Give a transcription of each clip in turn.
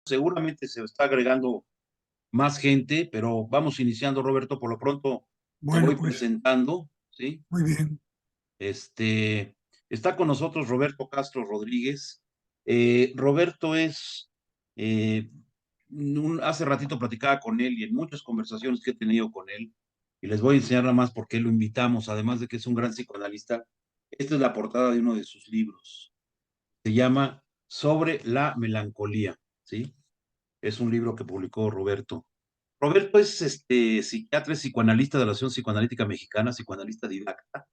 Seguramente se está agregando más gente, pero vamos iniciando, Roberto. Por lo pronto te Bueno, voy pues presentando, ¿sí? muy bien. Este, Está con nosotros Roberto Castro Rodríguez. Roberto es, eh, hace ratito platicaba con él y en muchas conversaciones que he tenido con él, y les voy a enseñar nada más por qué lo invitamos, además de que es un gran psicoanalista. Esta es la portada de uno de sus libros. Se llama Sobre la melancolía, ¿sí? Es un libro que publicó Roberto. Roberto es psiquiatra, es psicoanalista de la Asociación Psicoanalítica Mexicana, psicoanalista didacta,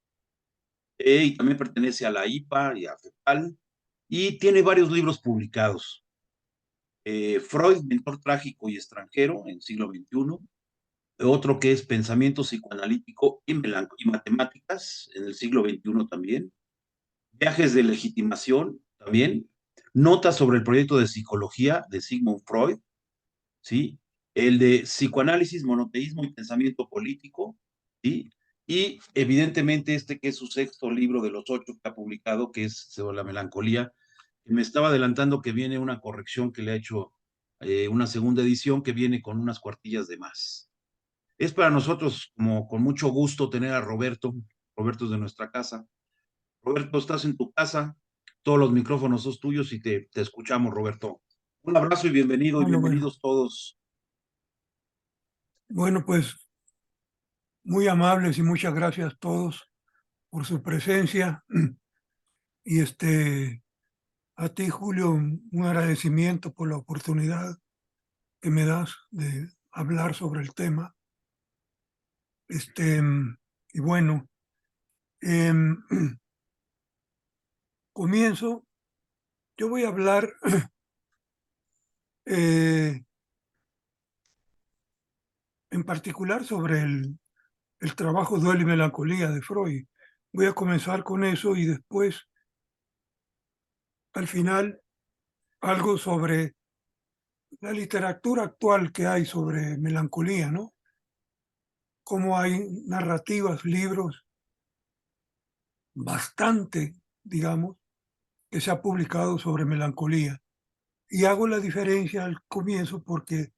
y también pertenece a la IPA y a FEPAL, y tiene varios libros publicados. Freud, mentor trágico y extranjero en siglo XXI, otro que es Pensamiento psicoanalítico y matemáticas en el siglo XXI también, Viajes de legitimación también, Notas sobre el proyecto de psicología de Sigmund Freud, ¿sí? El de psicoanálisis, monoteísmo y pensamiento político, ¿sí? Y evidentemente este que es su sexto libro de los 8 que ha publicado, que es sobre la melancolía. Me estaba adelantando que viene una corrección que le ha hecho, una segunda edición que viene con unas cuartillas de más. Es para nosotros como con mucho gusto tener a Roberto. Roberto es de nuestra casa. Roberto, estás en tu casa, todos los micrófonos son tuyos y te escuchamos, Roberto. Un abrazo y bienvenido y Bueno, bienvenidos todos. bueno, pues muy amables y muchas gracias a todos por su presencia. Y a ti, Julio, un agradecimiento por la oportunidad que me das de hablar sobre el tema. Este, y bueno, em, comienzo. Yo voy a hablar eh, en particular sobre el trabajo Duelo y Melancolía de Freud. Voy a comenzar con eso y después, al final, algo sobre la literatura actual que hay sobre melancolía, ¿no? Cómo hay narrativas, libros, bastante, digamos, que se ha publicado sobre melancolía. Y hago la diferencia al comienzo porque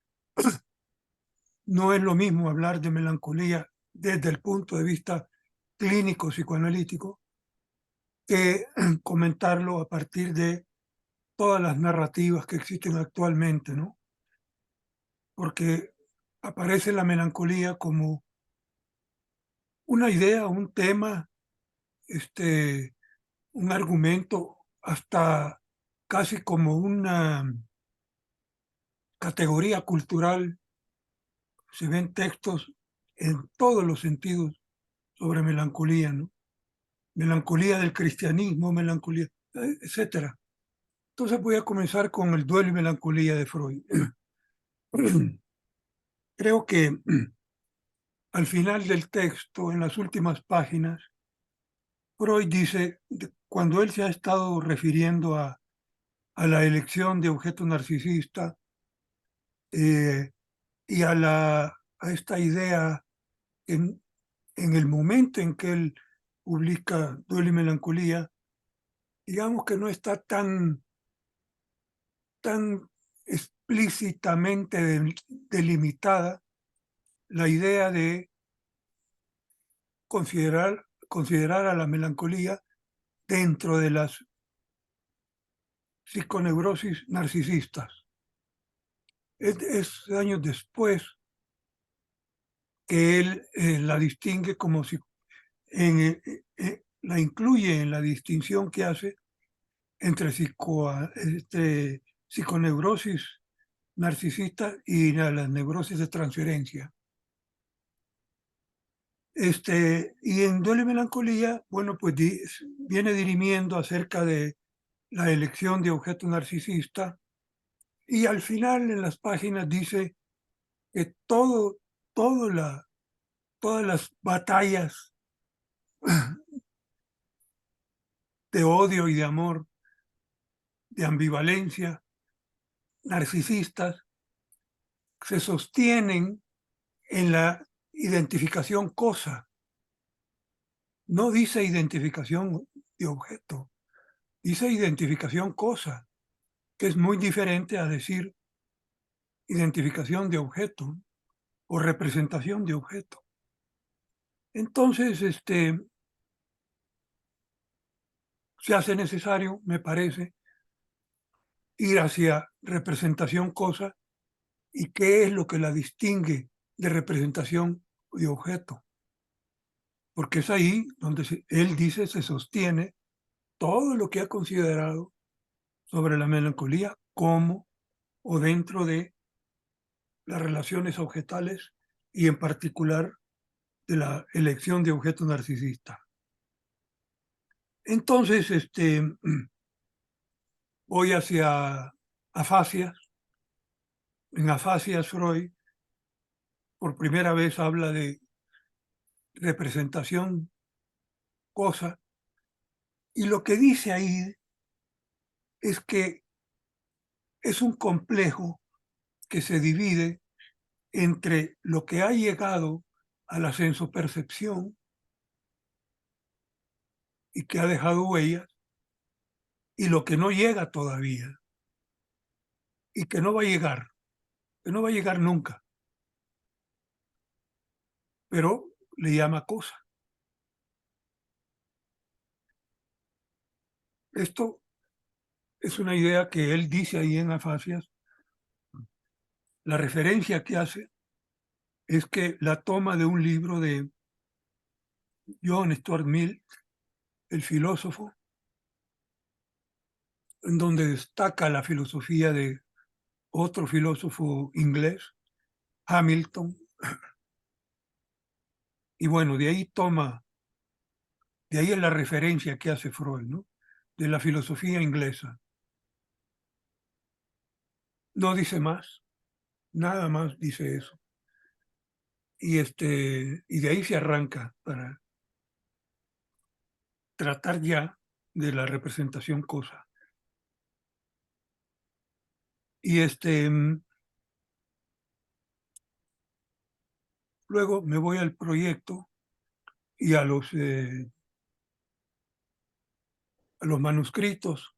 no es lo mismo hablar de melancolía desde el punto de vista clínico psicoanalítico que comentarlo a partir de todas las narrativas que existen actualmente, ¿no? Porque aparece la melancolía como una idea, un tema, este, un argumento, hasta casi como una categoría cultural. Se ven textos en todos los sentidos sobre melancolía, ¿no? Melancolía del cristianismo, melancolía, etcétera. Entonces voy a comenzar con el duelo y melancolía de Freud. Creo que al final del texto, en las últimas páginas, Freud dice, cuando él se ha estado refiriendo a la elección de objeto narcisista, eh, y a esta idea en, en el momento en que él publica Duelo y Melancolía, digamos que no está tan explícitamente delimitada la idea de considerar a la melancolía dentro de las psiconeurosis narcisistas. Es años después que él la distingue como si la incluye en la distinción que hace entre psiconeurosis narcisista y la neurosis de transferencia. Y en Duelo y Melancolía, bueno, pues viene dirimiendo acerca de la elección de objeto narcisista y al final en las páginas dice que todo todas las batallas de odio y de amor, de ambivalencia, narcisistas, se sostienen en la identificación cosa. No dice identificación de objeto, dice identificación cosa, que es muy diferente a decir identificación de objeto o representación de objeto. Entonces, se hace necesario, me parece, ir hacia representación cosa y qué es lo que la distingue de representación de objeto. Porque es ahí donde él dice se sostiene todo lo que ha considerado sobre la melancolía como o dentro de las relaciones objetales y en particular de la elección de objeto narcisista. Entonces, voy hacia afasias. En afasias, Freud por primera vez habla de representación, cosa, y lo que dice ahí es que es un complejo que se divide entre lo que ha llegado a la sensopercepción y que ha dejado huellas y lo que no llega todavía y que no va a llegar, que no va a llegar nunca, pero le llama cosa. Esto es una idea que él dice ahí en Afasias. La referencia que hace es que la toma de un libro de John Stuart Mill, el filósofo, en donde destaca la filosofía de otro filósofo inglés, Hamilton, y bueno, de ahí de ahí es la referencia que hace Freud, ¿no? De la filosofía inglesa. No dice más, nada más dice eso. Y de ahí se arranca para tratar ya de la representación cosa. Y luego me voy al proyecto y a los manuscritos,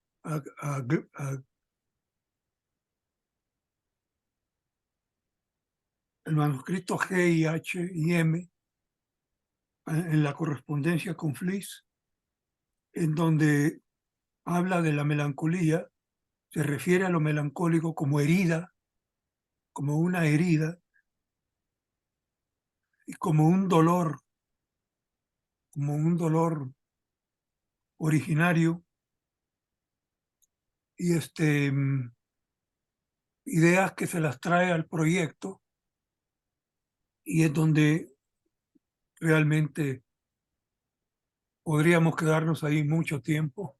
el manuscrito G y H y M, en la correspondencia con Fliss, en donde habla de la melancolía, se refiere a lo melancólico como herida, como una herida y como un dolor originario y ideas que se las trae al proyecto y es donde realmente podríamos quedarnos ahí mucho tiempo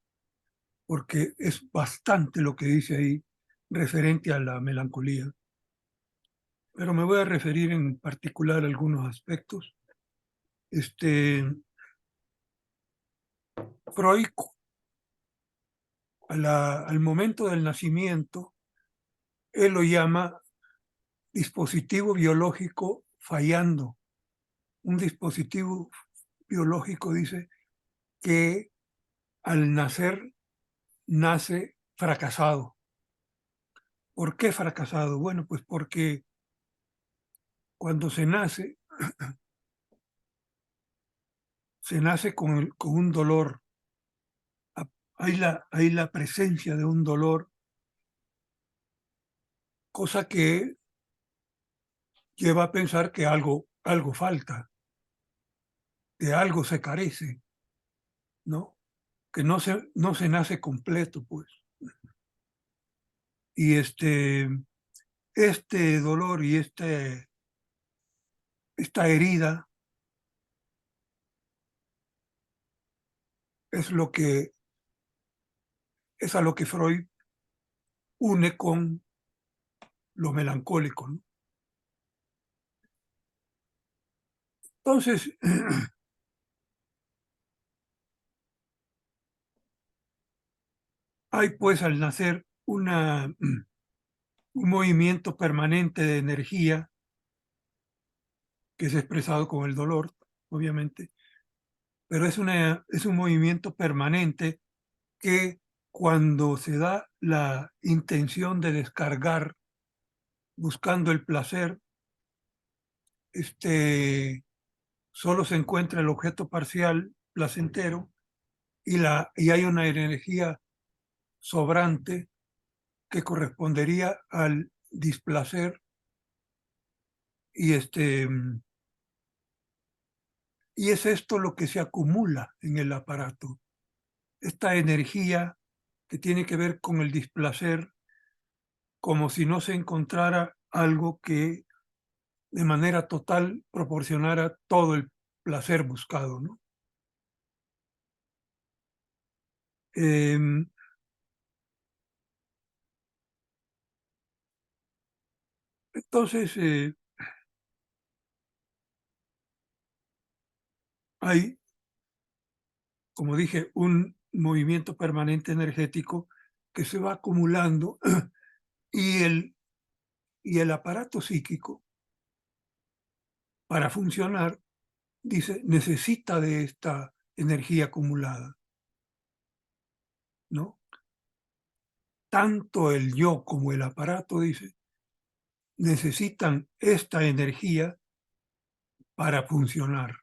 porque es bastante lo que dice ahí referente a la melancolía. Pero me voy a referir en particular a algunos aspectos. Freud, al momento del nacimiento, él lo llama dispositivo biológico fallando. Un dispositivo biológico dice que al nacer nace fracasado. ¿Por qué fracasado? Bueno, pues porque cuando se nace con un dolor. Hay la presencia de un dolor, cosa que lleva a pensar que algo falta, que algo se carece, ¿no? Que no se nace completo, pues. Y este dolor y esta herida es es a lo que Freud une con lo melancólico, ¿no? Entonces, hay pues al nacer un movimiento permanente de energía que es expresado con el dolor, obviamente, pero es un movimiento permanente que cuando se da la intención de descargar buscando el placer, solo se encuentra el objeto parcial placentero y hay una energía sobrante que correspondería al displacer y y es esto lo que se acumula en el aparato. Esta energía que tiene que ver con el displacer, como si no se encontrara algo que de manera total proporcionara todo el placer buscado, ¿no? Em, entonces, hay, como dije, un movimiento permanente energético que se va acumulando y y el aparato psíquico, para funcionar, dice, necesita de esta energía acumulada, ¿no? Tanto el yo como el aparato, dice, necesitan esta energía para funcionar.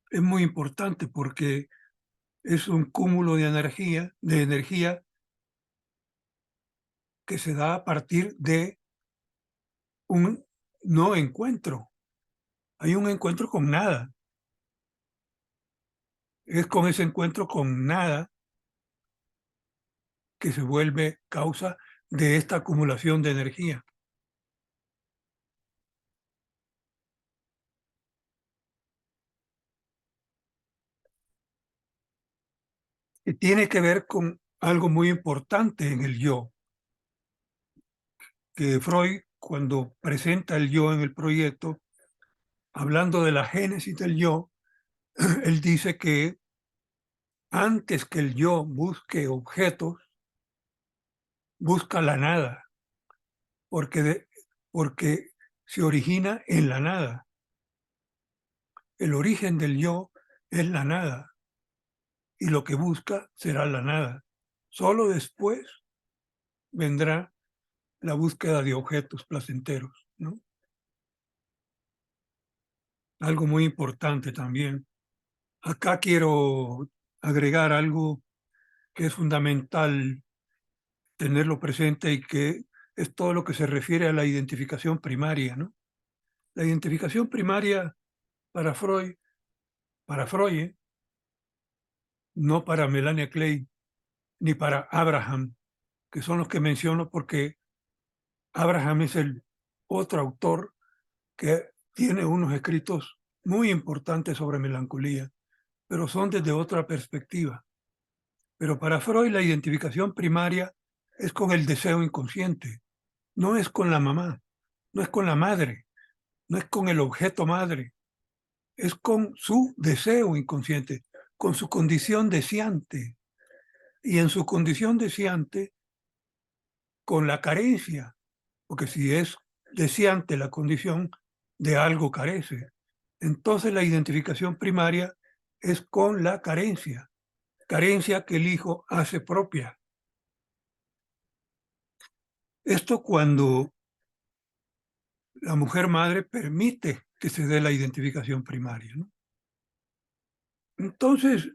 Es muy importante porque es un cúmulo de energía que se da a partir de un no encuentro. Hay un encuentro con nada. Es con ese encuentro con nada que se vuelve causa de esta acumulación de energía. Y tiene que ver con algo muy importante en el yo, que Freud, cuando presenta el yo en el proyecto, hablando de la génesis del yo, él dice que antes que el yo busque objetos, busca la nada, porque, porque se origina en la nada. El origen del yo es la nada y lo que busca será la nada. Solo después vendrá la búsqueda de objetos placenteros, ¿no? Algo muy importante también. Acá quiero agregar algo que es fundamental tenerlo presente y que es todo lo que se refiere a la identificación primaria, ¿no? La identificación primaria para Freud, no para Melania Klein, ni para Abraham, que son los que menciono porque Abraham es el otro autor que tiene unos escritos muy importantes sobre melancolía, pero son desde otra perspectiva. Pero para Freud la identificación primaria es con el deseo inconsciente, no es con la mamá, no es con la madre, no es con el objeto madre, es con su deseo inconsciente, con su condición deseante. Y en su condición deseante, con la carencia, porque si es deseante la condición, de algo carece. Entonces la identificación primaria es con la carencia que el hijo hace propia. Esto cuando la mujer madre permite que se dé la identificación primaria, ¿no? Entonces,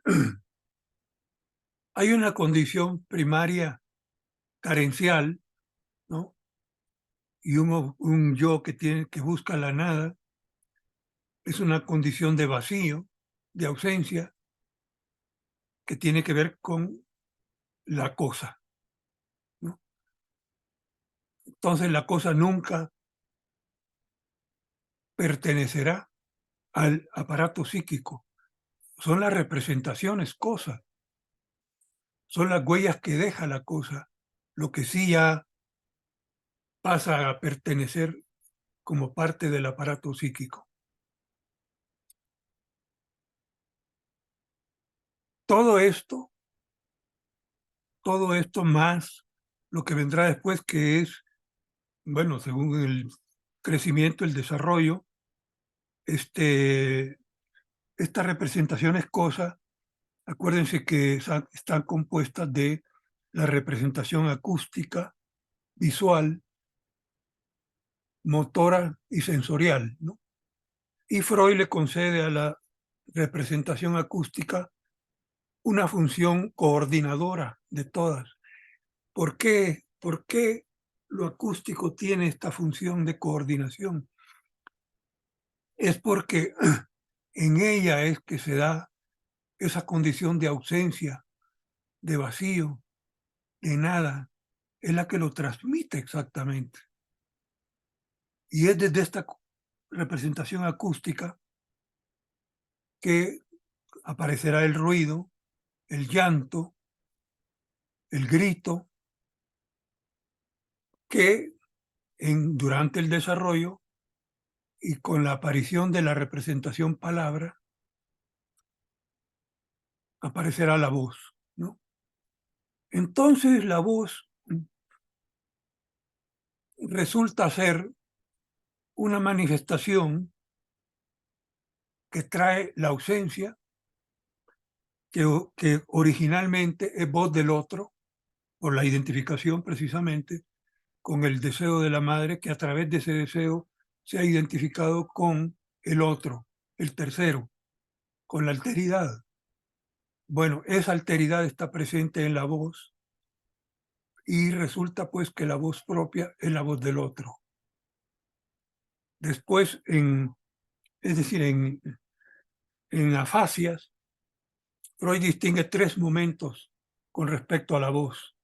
hay una condición primaria carencial, ¿no? Y un yo que busca la nada, es una condición de vacío, de ausencia, que tiene que ver con la cosa, ¿no? Entonces la cosa nunca pertenecerá al aparato psíquico. Son las representaciones cosas, son las huellas que deja la cosa, lo que sí ya pasa a pertenecer como parte del aparato psíquico. Todo esto, todo esto más lo que vendrá después, que es, bueno, según el crecimiento, el desarrollo, estas representaciones cosas, acuérdense que están compuestas de la representación acústica, visual, motora y sensorial, ¿no? Y Freud le concede a la representación acústica una función coordinadora de todas. ¿Por qué? ¿Por qué lo acústico tiene esta función de coordinación? Es porque en ella es que se da esa condición de ausencia, de vacío, de nada, es la que lo transmite exactamente. Y es desde esta representación acústica que aparecerá el ruido, el llanto, el grito, que durante el desarrollo y con la aparición de la representación palabra, aparecerá la voz, ¿no? Entonces la voz resulta ser una manifestación que trae la ausencia, que originalmente es voz del otro, por la identificación precisamente con el deseo de la madre, que a través de ese deseo se ha identificado con el otro, el tercero, con la alteridad. Bueno, esa alteridad está presente en la voz y resulta pues que la voz propia es la voz del otro. Después, es decir, en afasias, Freud distingue tres momentos con respecto a la voz.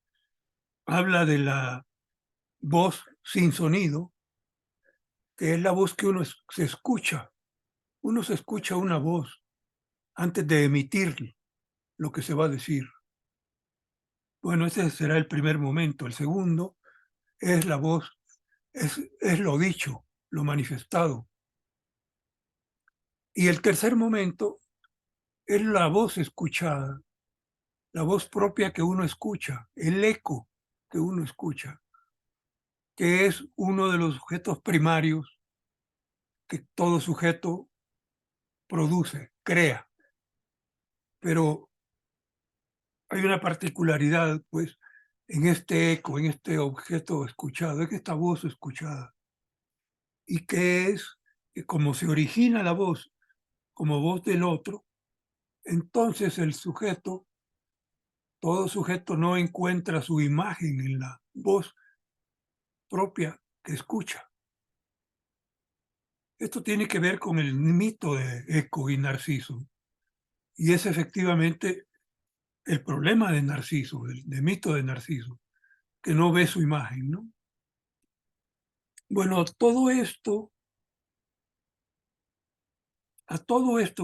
Habla de la voz sin sonido, que es la voz que uno se escucha. Uno se escucha una voz antes de emitir lo que se va a decir. Bueno, ese será el primer momento. El segundo es la voz, es lo dicho, lo manifestado. Y el tercer momento es la voz escuchada, la voz propia que uno escucha, el eco que uno escucha, que es uno de los objetos primarios que todo sujeto produce, crea. Pero hay una particularidad, pues, en este eco, en este objeto escuchado, en esta voz escuchada, y que es que como se origina la voz como voz del otro, entonces el sujeto, todo sujeto no encuentra su imagen en la voz propia que escucha. Esto tiene que ver con el mito de Eco y Narciso, y es efectivamente el problema de Narciso, del mito de Narciso, que no ve su imagen, ¿no? Bueno, a todo esto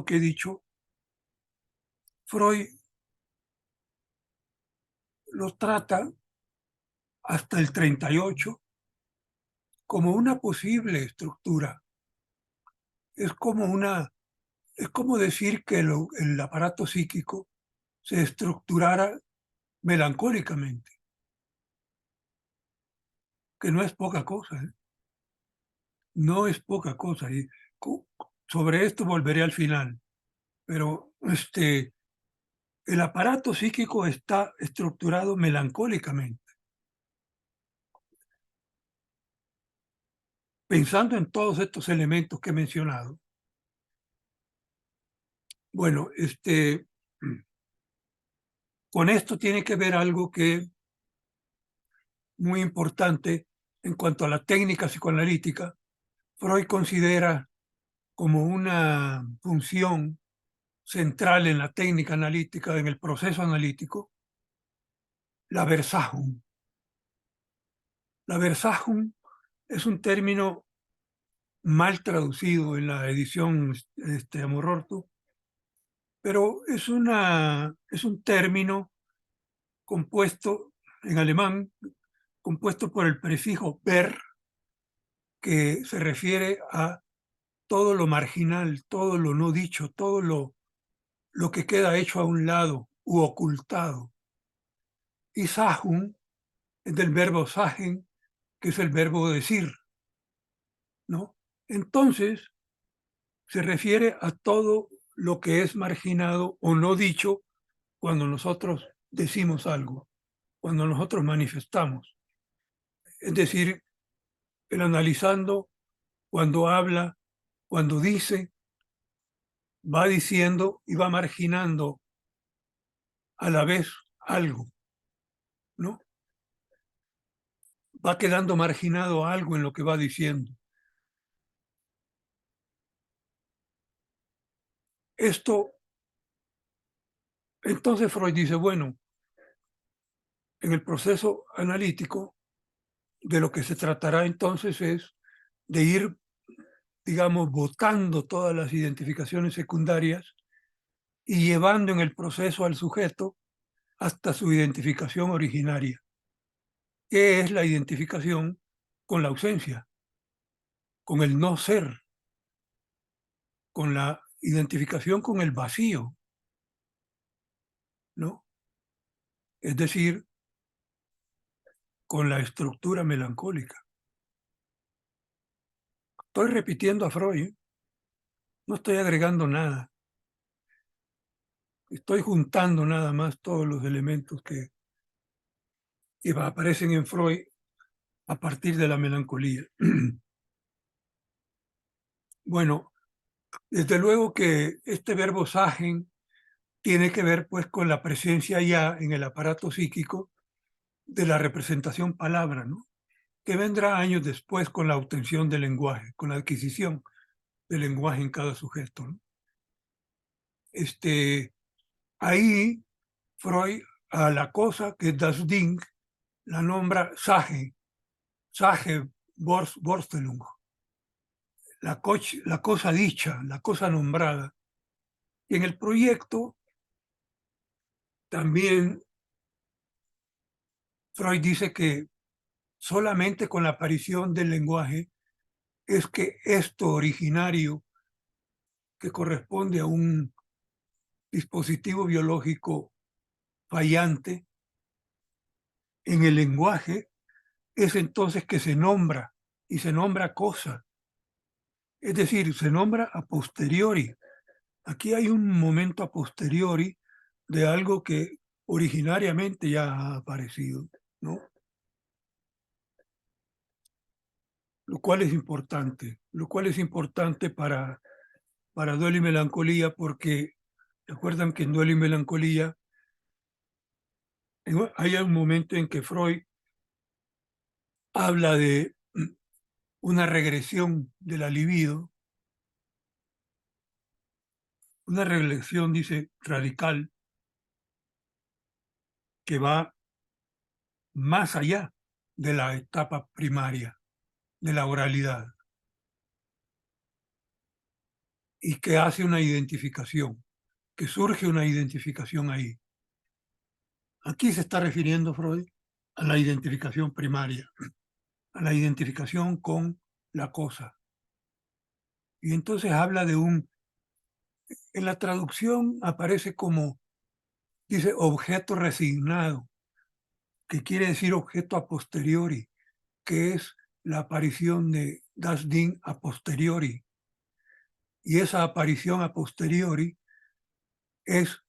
que he dicho, Freud lo trata hasta el 38 como una posible estructura. Es como es como decir que el aparato psíquico se estructurara melancólicamente, que no es poca cosa, ¿eh? No es poca cosa. Y sobre esto volveré al final, pero el aparato psíquico está estructurado melancólicamente, pensando en todos estos elementos que he mencionado. Bueno, con esto tiene que ver algo que es muy importante en cuanto a la técnica psicoanalítica. Freud considera como una función central en la técnica analítica, en el proceso analítico, la Versachung. La Versachung es un término mal traducido en la edición Amor-Orto, pero es un término compuesto en alemán, compuesto por el prefijo ver, que se refiere a todo lo marginal, todo lo no dicho, todo lo que queda hecho a un lado u ocultado. Y Sahun es del verbo sagen, que es el verbo decir, ¿no? Entonces, se refiere a todo lo que es marginado o no dicho cuando nosotros decimos algo, cuando nosotros manifestamos. Es decir, el analizando, cuando habla, cuando dice, va diciendo y va marginando a la vez algo, ¿no? Va quedando marginado algo en lo que va diciendo. Esto, entonces Freud dice, bueno, en el proceso analítico de lo que se tratará entonces es de ir, digamos, botando todas las identificaciones secundarias y llevando en el proceso al sujeto hasta su identificación originaria, que es la identificación con la ausencia, con el no ser, con la identificación con el vacío, ¿no? Es decir, con la estructura melancólica. Estoy repitiendo a Freud, ¿eh? No estoy agregando nada. Estoy juntando nada más todos los elementos que aparecen en Freud a partir de la melancolía. Bueno, desde luego que este verbo sagen tiene que ver pues con la presencia ya en el aparato psíquico de la representación palabra, ¿no? Que vendrá años después con la obtención del lenguaje, con la adquisición del lenguaje en cada sujeto, ¿no? Ahí Freud a la cosa que es das Ding la nombra Sage Vorstellung, la cosa dicha, la cosa nombrada. Y en el proyecto también Freud dice que solamente con la aparición del lenguaje es que esto originario, que corresponde a un dispositivo biológico fallante, en el lenguaje es entonces que se nombra y se nombra cosa. Es decir, se nombra a posteriori. Aquí hay un momento a posteriori de algo que originariamente ya ha aparecido, ¿no? Lo cual es importante para Duelo y Melancolía, porque recuerdan que en Duelo y Melancolía hay un momento en que Freud habla de una regresión de la libido, una regresión, dice, radical, que va más allá de la etapa primaria, de la oralidad, y que hace una identificación, que surge una identificación ahí. Aquí se está refiriendo Freud a la identificación primaria, a la identificación con la cosa. Y entonces habla de en la traducción aparece como, dice, objeto resignado, que quiere decir objeto a posteriori, que es la aparición de das Ding a posteriori. Y esa aparición a posteriori es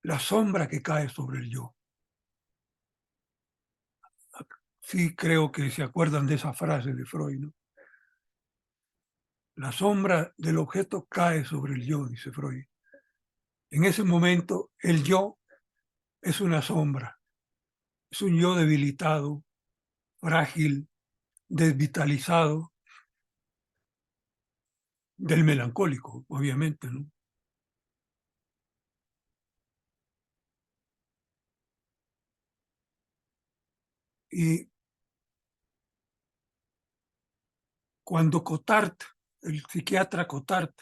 la sombra que cae sobre el yo. Sí creo que se acuerdan de esa frase de Freud, ¿no? La sombra del objeto cae sobre el yo, dice Freud. En ese momento, el yo es una sombra, es un yo debilitado, frágil, desvitalizado, del melancólico, obviamente, ¿no? Y cuando Cotard, el psiquiatra Cotard,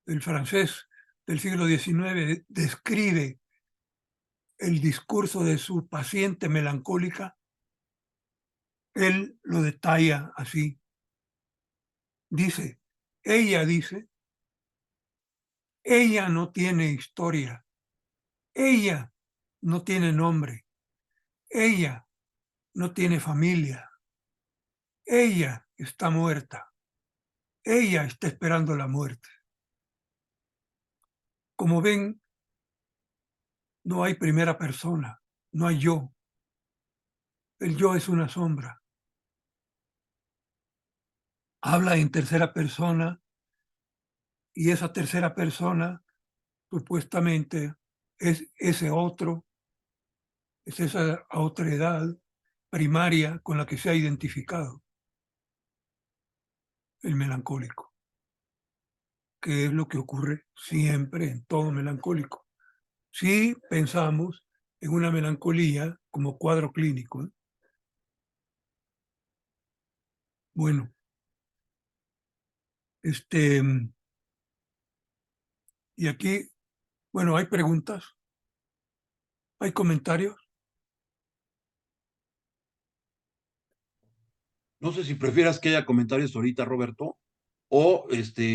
el francés del siglo XIX, describe el discurso de su paciente melancólica, él lo detalla así. Dice, dice, ella no tiene historia, ella no tiene nombre, ella no tiene familia, ella está muerta, ella está esperando la muerte. Como ven, no hay primera persona, no hay yo. El yo es una sombra. Habla en tercera persona y esa tercera persona supuestamente es ese otro, es esa otredad primaria con la que se ha identificado el melancólico, que es lo que ocurre siempre en todo melancólico. Si pensamos en una melancolía como cuadro clínico, ¿eh? Bueno, este, y aquí, bueno, hay preguntas, hay comentarios. No sé si prefieras que haya comentarios ahorita, Roberto, o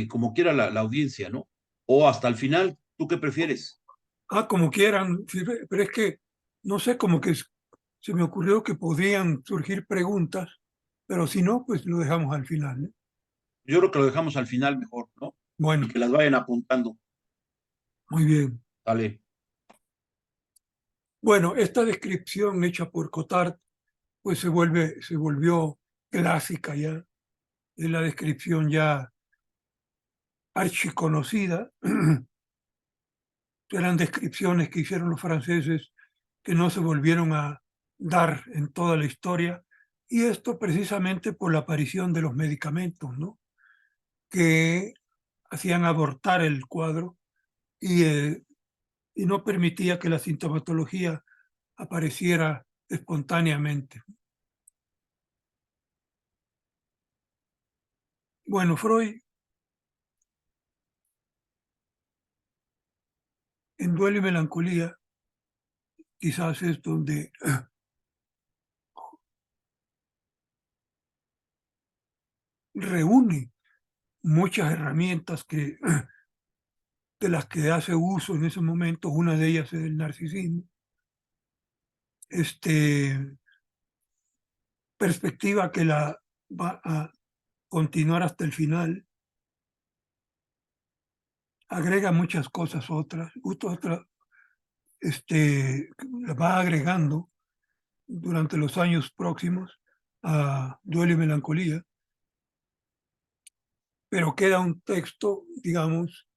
como quiera la audiencia, ¿no? O hasta el final, ¿tú qué prefieres? Como quieran, sí, pero es que, no sé, como que se me ocurrió que podrían surgir preguntas, pero si no, pues lo dejamos al final, ¿eh? Yo creo que lo dejamos al final mejor, ¿no? Y Bueno, que las vayan apuntando. muy bien. Dale. Bueno, esta descripción hecha por Cotard, pues se volvió clásica ya, es la descripción ya archiconocida. Eran descripciones que hicieron los franceses que no se volvieron a dar en toda la historia, y esto precisamente por la aparición de los medicamentos, ¿no? Que hacían abortar el cuadro y, y no permitía que la sintomatología apareciera espontáneamente. Bueno, Freud en Duelo y Melancolía quizás es donde reúne muchas herramientas de las que hace uso en ese momento. Una de ellas es el narcisismo, este, perspectiva que la va a continuar hasta el final, agrega muchas cosas otras, la va agregando durante los años próximos a Duelo y Melancolía, pero queda un texto, digamos,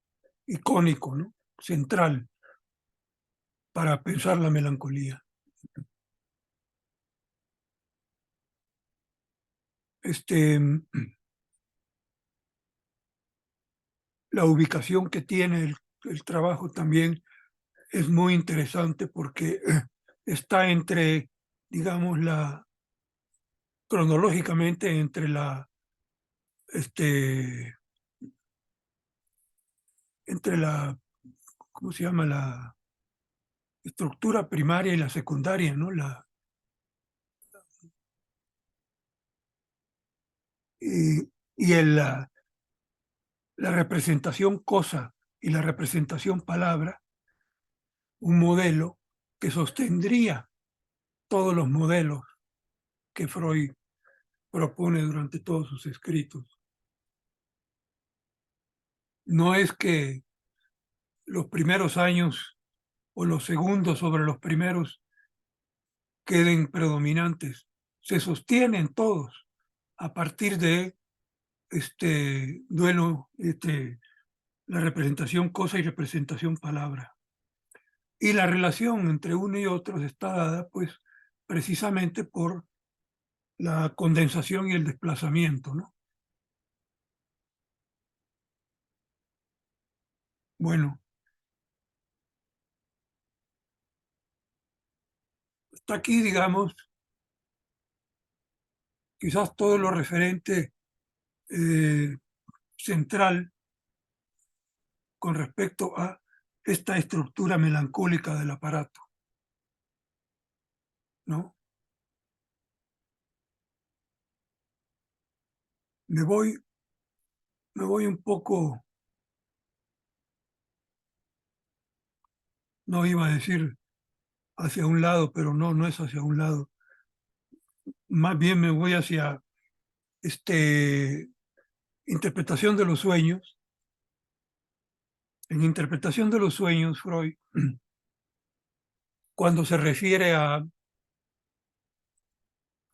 icónico, ¿no? Central para pensar la melancolía. Este, la ubicación que tiene el trabajo también es muy interesante porque está entre, digamos, cronológicamente entre este, entre la, ¿cómo se llama? La estructura primaria y la secundaria, ¿no? Y, la representación cosa y la representación palabra, un modelo que sostendría todos los modelos que Freud propone durante todos sus escritos. No es que los primeros años o los segundos sobre los primeros queden predominantes, se sostienen todos a partir de este duelo, la representación cosa y representación palabra. Y la relación entre uno y otro está dada, pues, precisamente por la condensación y el desplazamiento, ¿no? Bueno, está aquí, digamos, quizás todo lo referente eh, central con respecto a esta estructura melancólica del aparato, ¿no? Me voy, me voy un poco, no iba a decir hacia un lado, pero no, no es hacia un lado. Más bien me voy hacia este, interpretación de los sueños. En interpretación de los sueños, Freud, cuando se refiere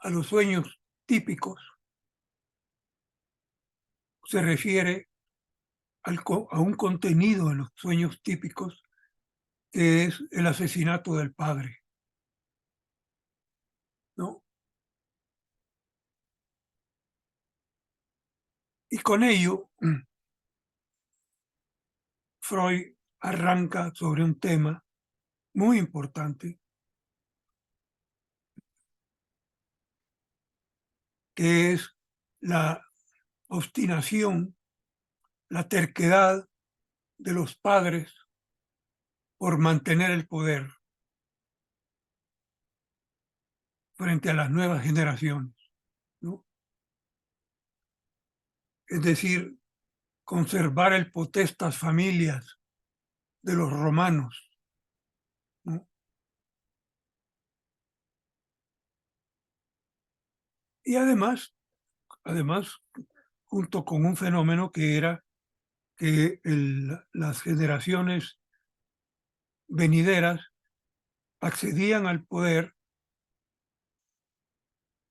a los sueños típicos se refiere a un contenido en los sueños típicos que es el asesinato del padre, ¿no? Y con ello, Freud arranca sobre un tema muy importante, que es la obstinación, la terquedad de los padres por mantener el poder frente a las nuevas generaciones, ¿no? Es decir, conservar el potestas familias de los romanos, ¿no? Y además, junto con un fenómeno que era que las generaciones venideras accedían al poder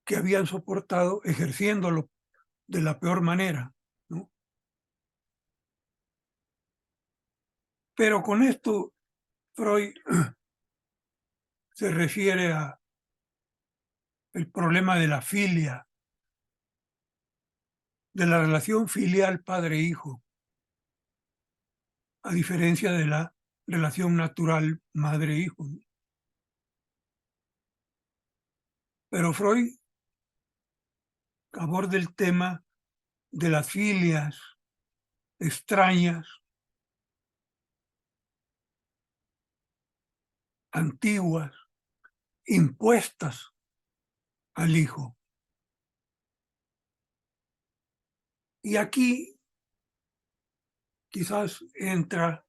que habían soportado ejerciéndolo de la peor manera, ¿no? Pero con esto Freud se refiere a el problema de la filia, de la relación filial padre-hijo, a diferencia de la relación natural madre-hijo. Pero Freud aborda el tema de las filias extrañas, antiguas, impuestas al hijo. Y aquí quizás entra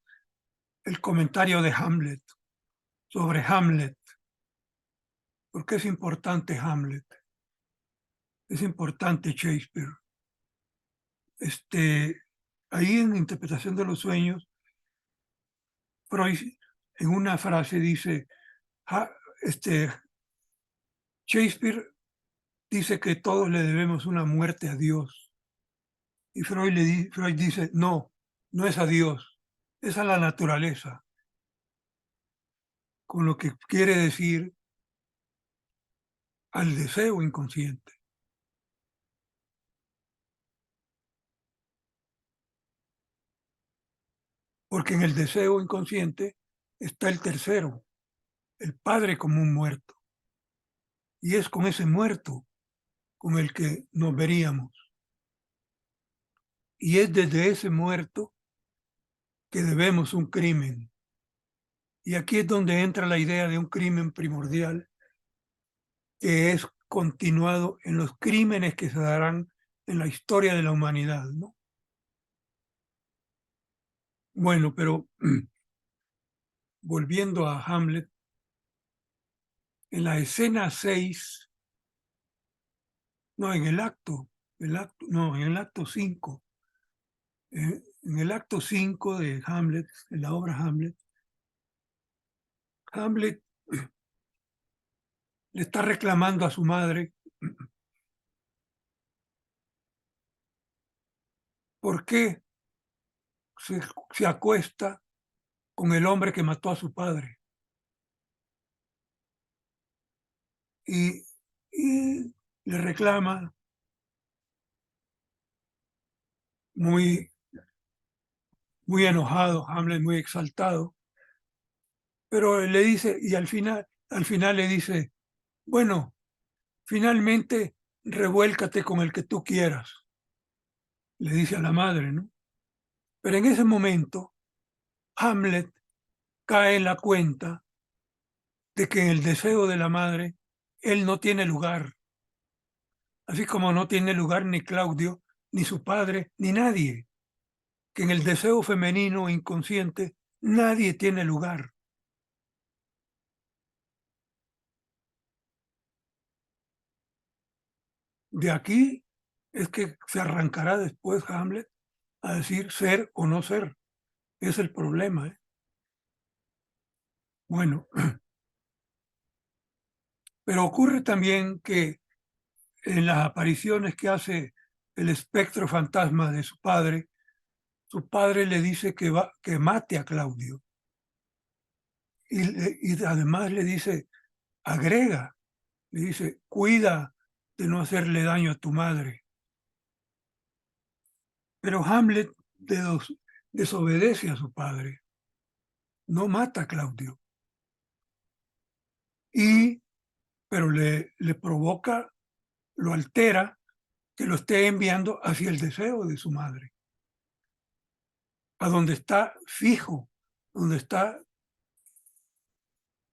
el comentario de Hamlet sobre Hamlet. ¿Por qué es importante Hamlet? Es importante Shakespeare. Ahí en Interpretación de los Sueños, Freud en una frase dice, "Ja- este, Shakespeare dice que todos le debemos una muerte a Dios". Y Freud dice, no, no es a Dios, es a la naturaleza. Con lo que quiere decir al deseo inconsciente. Porque en el deseo inconsciente está el tercero, el padre como un muerto. Y es con ese muerto con el que nos veríamos. Y es desde ese muerto que debemos un crimen. Y aquí es donde entra la idea de un crimen primordial, que es continuado en los crímenes que se darán en la historia de la humanidad, ¿no? Bueno, pero volviendo a Hamlet, en la escena 6, no, no, en el acto 5, en el acto 5 de Hamlet, en la obra Hamlet, Hamlet le está reclamando a su madre por qué se, se acuesta con el hombre que mató a su padre. Y, y le reclama muy, muy enojado, Hamlet muy exaltado, pero le dice, y al final le dice, bueno, finalmente revuélcate con el que tú quieras, le dice a la madre, ¿no? Pero en ese momento, Hamlet cae en la cuenta de que en el deseo de la madre, él no tiene lugar, así como no tiene lugar ni Claudio, ni su padre, ni nadie, que en el deseo femenino inconsciente nadie tiene lugar. De aquí es que se arrancará después Hamlet a decir ser o no ser. Es el problema, ¿eh? Bueno, pero ocurre también que en las apariciones que hace el espectro fantasma de su padre le dice que mate a Claudio. Y además le dice, agrega, le dice, cuida de no hacerle daño a tu madre. Pero Hamlet desobedece a su padre, no mata a Claudio, pero le provoca, lo altera, que lo esté enviando hacia el deseo de su madre, a donde está fijo, donde está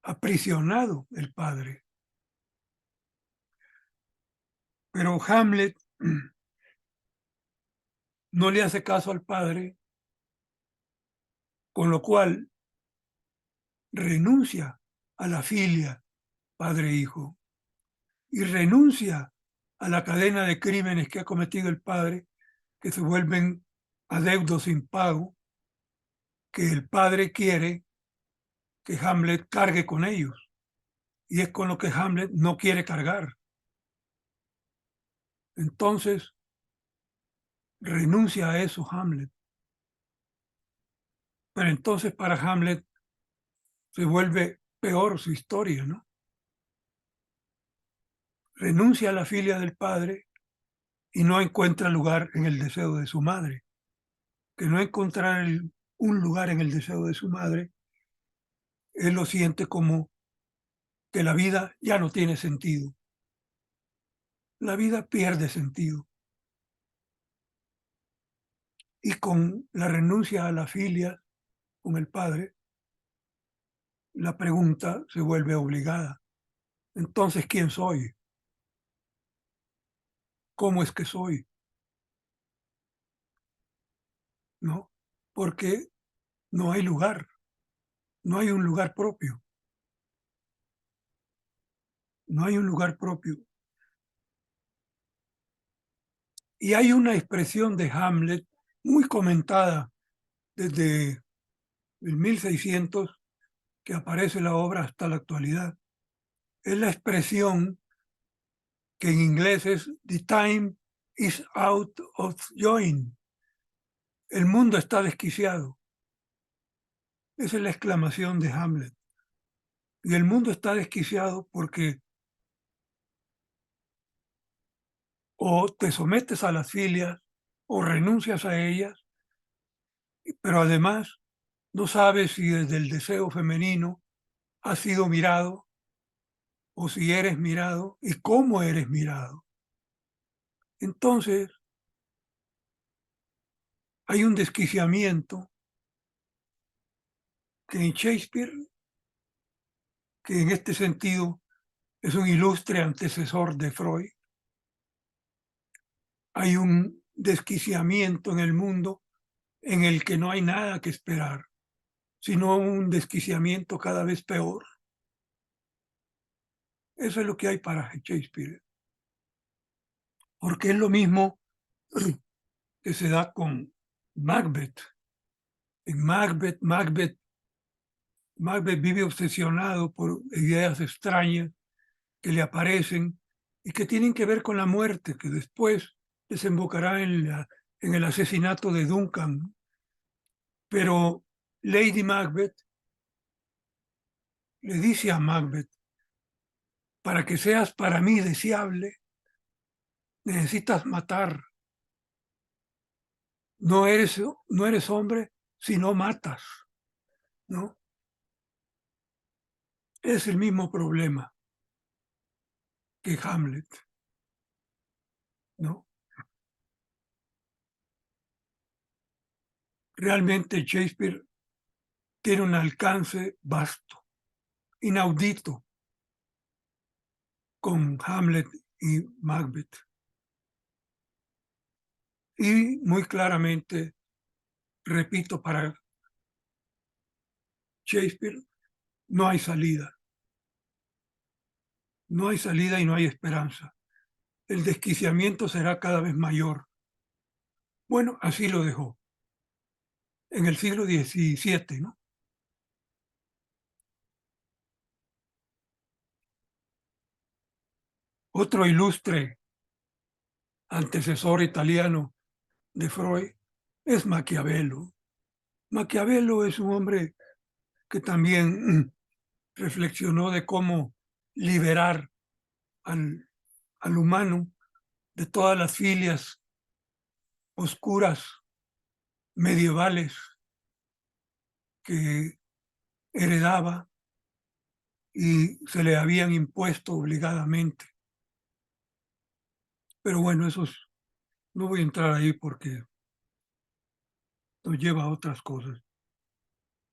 aprisionado el padre. Pero Hamlet no le hace caso al padre, con lo cual renuncia a la filia padre-hijo y renuncia a la cadena de crímenes que ha cometido el padre, que se vuelven adeudos sin pago, que el padre quiere que Hamlet cargue con ellos. Y es con lo que Hamlet no quiere cargar. Entonces, renuncia a eso Hamlet. Pero entonces para Hamlet se vuelve peor su historia, ¿no? Renuncia a la filia del padre y no encuentra lugar en el deseo de su madre. Que no encontrar un lugar en el deseo de su madre, él lo siente como que la vida ya no tiene sentido. La vida pierde sentido. Y con la renuncia a la filia con el padre, la pregunta se vuelve obligada. Entonces, ¿quién soy? ¿Cómo es que soy? ¿No? Porque no hay lugar, no hay un lugar propio, no hay un lugar propio. Y hay una expresión de Hamlet muy comentada desde el 1600 que aparece en la obra hasta la actualidad. Es la expresión que en inglés es "The time is out of joint". El mundo está desquiciado. Esa es la exclamación de Hamlet. Y el mundo está desquiciado porque o te sometes a las filias o renuncias a ellas, pero además no sabes si desde el deseo femenino has sido mirado o si eres mirado y cómo eres mirado. Entonces, hay un desquiciamiento que en Shakespeare, que en este sentido es un ilustre antecesor de Freud, hay un desquiciamiento en el mundo en el que no hay nada que esperar, sino un desquiciamiento cada vez peor. Eso es lo que hay para Shakespeare. Porque es lo mismo que se da con Macbeth. En Macbeth vive obsesionado por ideas extrañas que le aparecen y que tienen que ver con la muerte, que después desembocará en el asesinato de Duncan. Pero Lady Macbeth le dice a Macbeth, para que seas para mí deseable, necesitas matar. No eres hombre si no matas, ¿no? Es el mismo problema que Hamlet, ¿no? Realmente Shakespeare tiene un alcance vasto, inaudito, con Hamlet y Macbeth. Y muy claramente, repito, para Shakespeare no hay salida. No hay salida y no hay esperanza. El desquiciamiento será cada vez mayor. Bueno, así lo dejó en el siglo XVII, ¿no? Otro ilustre antecesor italiano de Freud, es Maquiavelo. Maquiavelo es un hombre que también reflexionó de cómo liberar al humano de todas las filias oscuras medievales que heredaba y se le habían impuesto obligadamente. Pero bueno, no voy a entrar ahí porque nos lleva a otras cosas.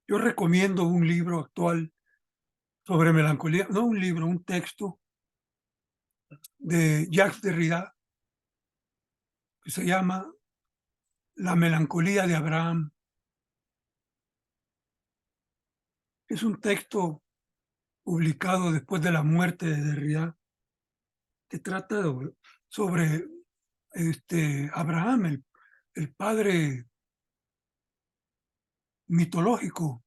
Yo recomiendo un libro actual sobre melancolía, no un libro, un texto de Jacques Derrida que se llama La melancolía de Abraham. Es un texto publicado después de la muerte de Derrida que trata sobre Abraham, el padre mitológico,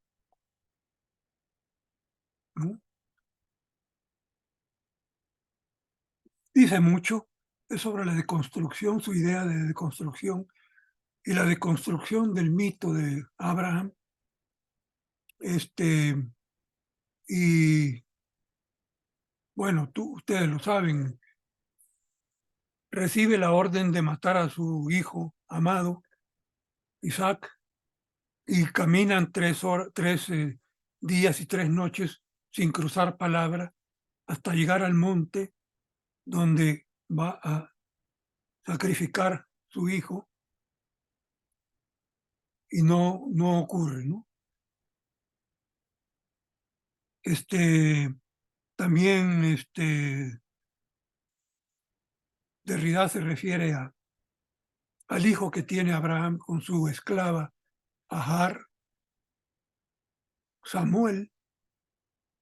¿no? Dice mucho, es sobre la deconstrucción, su idea de deconstrucción y la deconstrucción del mito de Abraham. Y bueno, ustedes lo saben, recibe la orden de matar a su hijo amado, Isaac, y caminan 3 días y 3 noches sin cruzar palabra hasta llegar al monte donde va a sacrificar su hijo y no ocurre, ¿no? También Derrida se refiere al hijo que tiene Abraham con su esclava Agar, Samuel,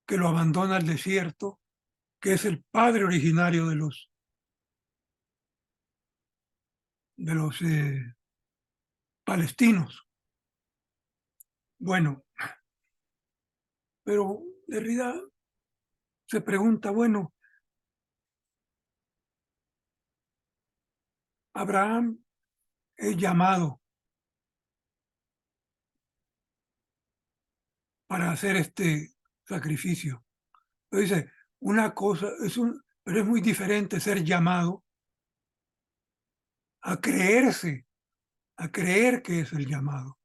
que lo abandona al desierto, que es el padre originario de los palestinos. Bueno, pero Derrida se pregunta, bueno, Abraham es llamado para hacer este sacrificio. Pero dice, una cosa, pero es muy diferente ser llamado a creerse, a creer que es el llamado.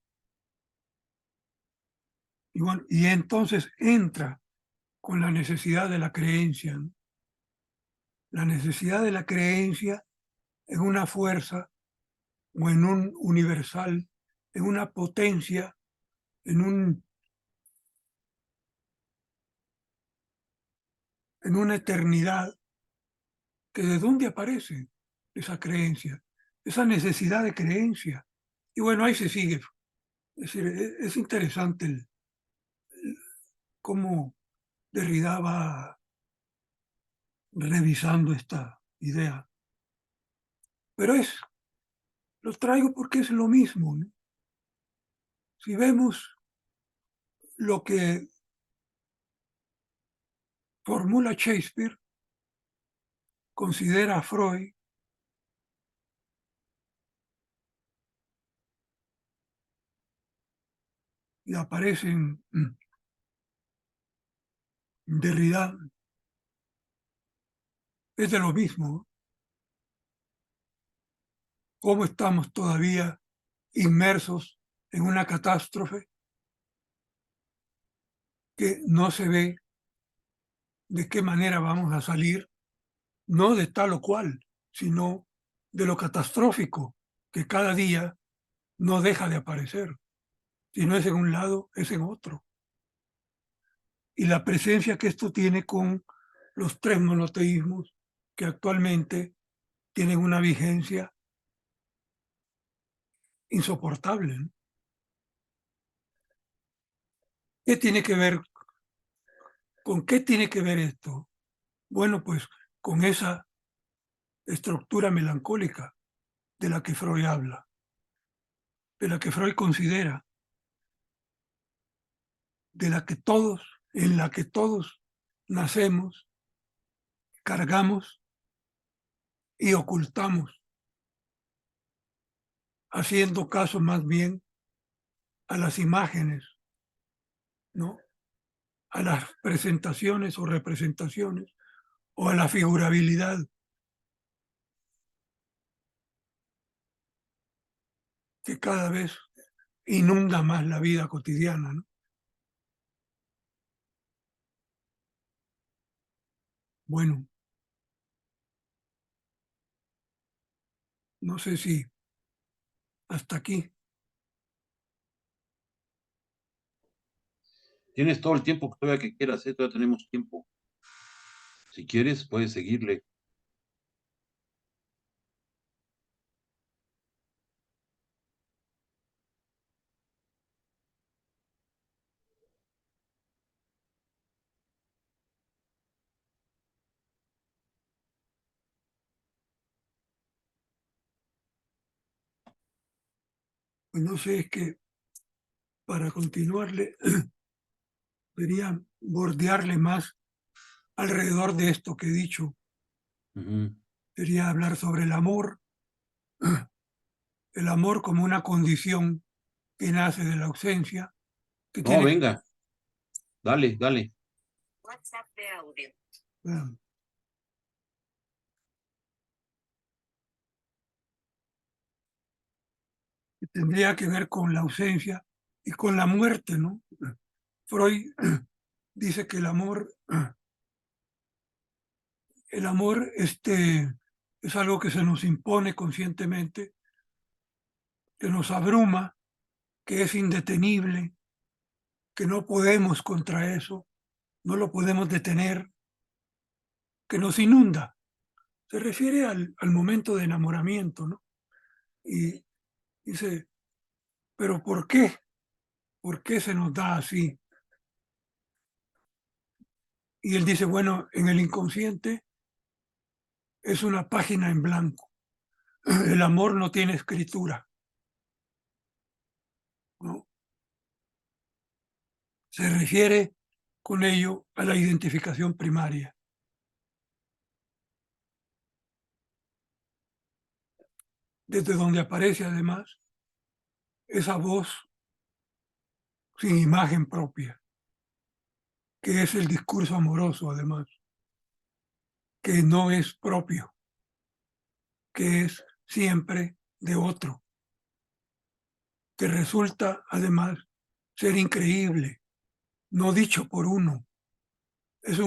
Y bueno, y entonces entra con la necesidad de la creencia, ¿no? La necesidad de la creencia en una fuerza o en un universal, en una potencia, en una eternidad, que de dónde aparece esa creencia, esa necesidad de creencia. Y bueno, ahí se sigue. Es decir, es interesante cómo Derrida va revisando esta idea. Pero lo traigo porque es lo mismo, ¿no? Si vemos lo que formula Shakespeare, considera a Freud, y aparece en Derrida, es de lo mismo. ¿Cómo estamos todavía inmersos en una catástrofe que no se ve de qué manera vamos a salir, no de tal o cual, sino de lo catastrófico que cada día no deja de aparecer? Si no es en un lado, es en otro. Y la presencia que esto tiene con los 3 monoteísmos que actualmente tienen una vigencia insoportable, ¿no? ¿Qué tiene que ver? ¿Con qué tiene que ver esto? Bueno, pues con esa estructura melancólica de la que Freud habla, de la que Freud considera, en la que todos nacemos, cargamos y ocultamos haciendo caso más bien a las imágenes, ¿no? A las presentaciones o representaciones o a la figurabilidad que cada vez inunda más la vida cotidiana, ¿no? Bueno, no sé si hasta aquí. Tienes todo el tiempo que todavía que quieras, ¿eh? Todavía tenemos tiempo. Si quieres, puedes seguirle. Pues no sé, es que para continuarle, debería bordearle más alrededor de esto que he dicho. Ujú. Quería hablar sobre el amor como una condición que nace de la ausencia, que No, tiene, venga, dale, dale. eh, que tendría que ver con la ausencia y con la muerte, ¿no? Freud dice que el amor es algo que se nos impone conscientemente, que nos abruma, que es indetenible, que no podemos contra eso, no lo podemos detener, que nos inunda. Se refiere al momento de enamoramiento, ¿no? Y dice, pero ¿por qué? ¿Por qué se nos da así? Y él dice, bueno, en el inconsciente es una página en blanco. El amor no tiene escritura, ¿no? Se refiere con ello a la identificación primaria, desde donde aparece además esa voz sin imagen propia, que es el discurso amoroso además, que no es propio, que es siempre de otro, que resulta además ser increíble, no dicho por uno. Es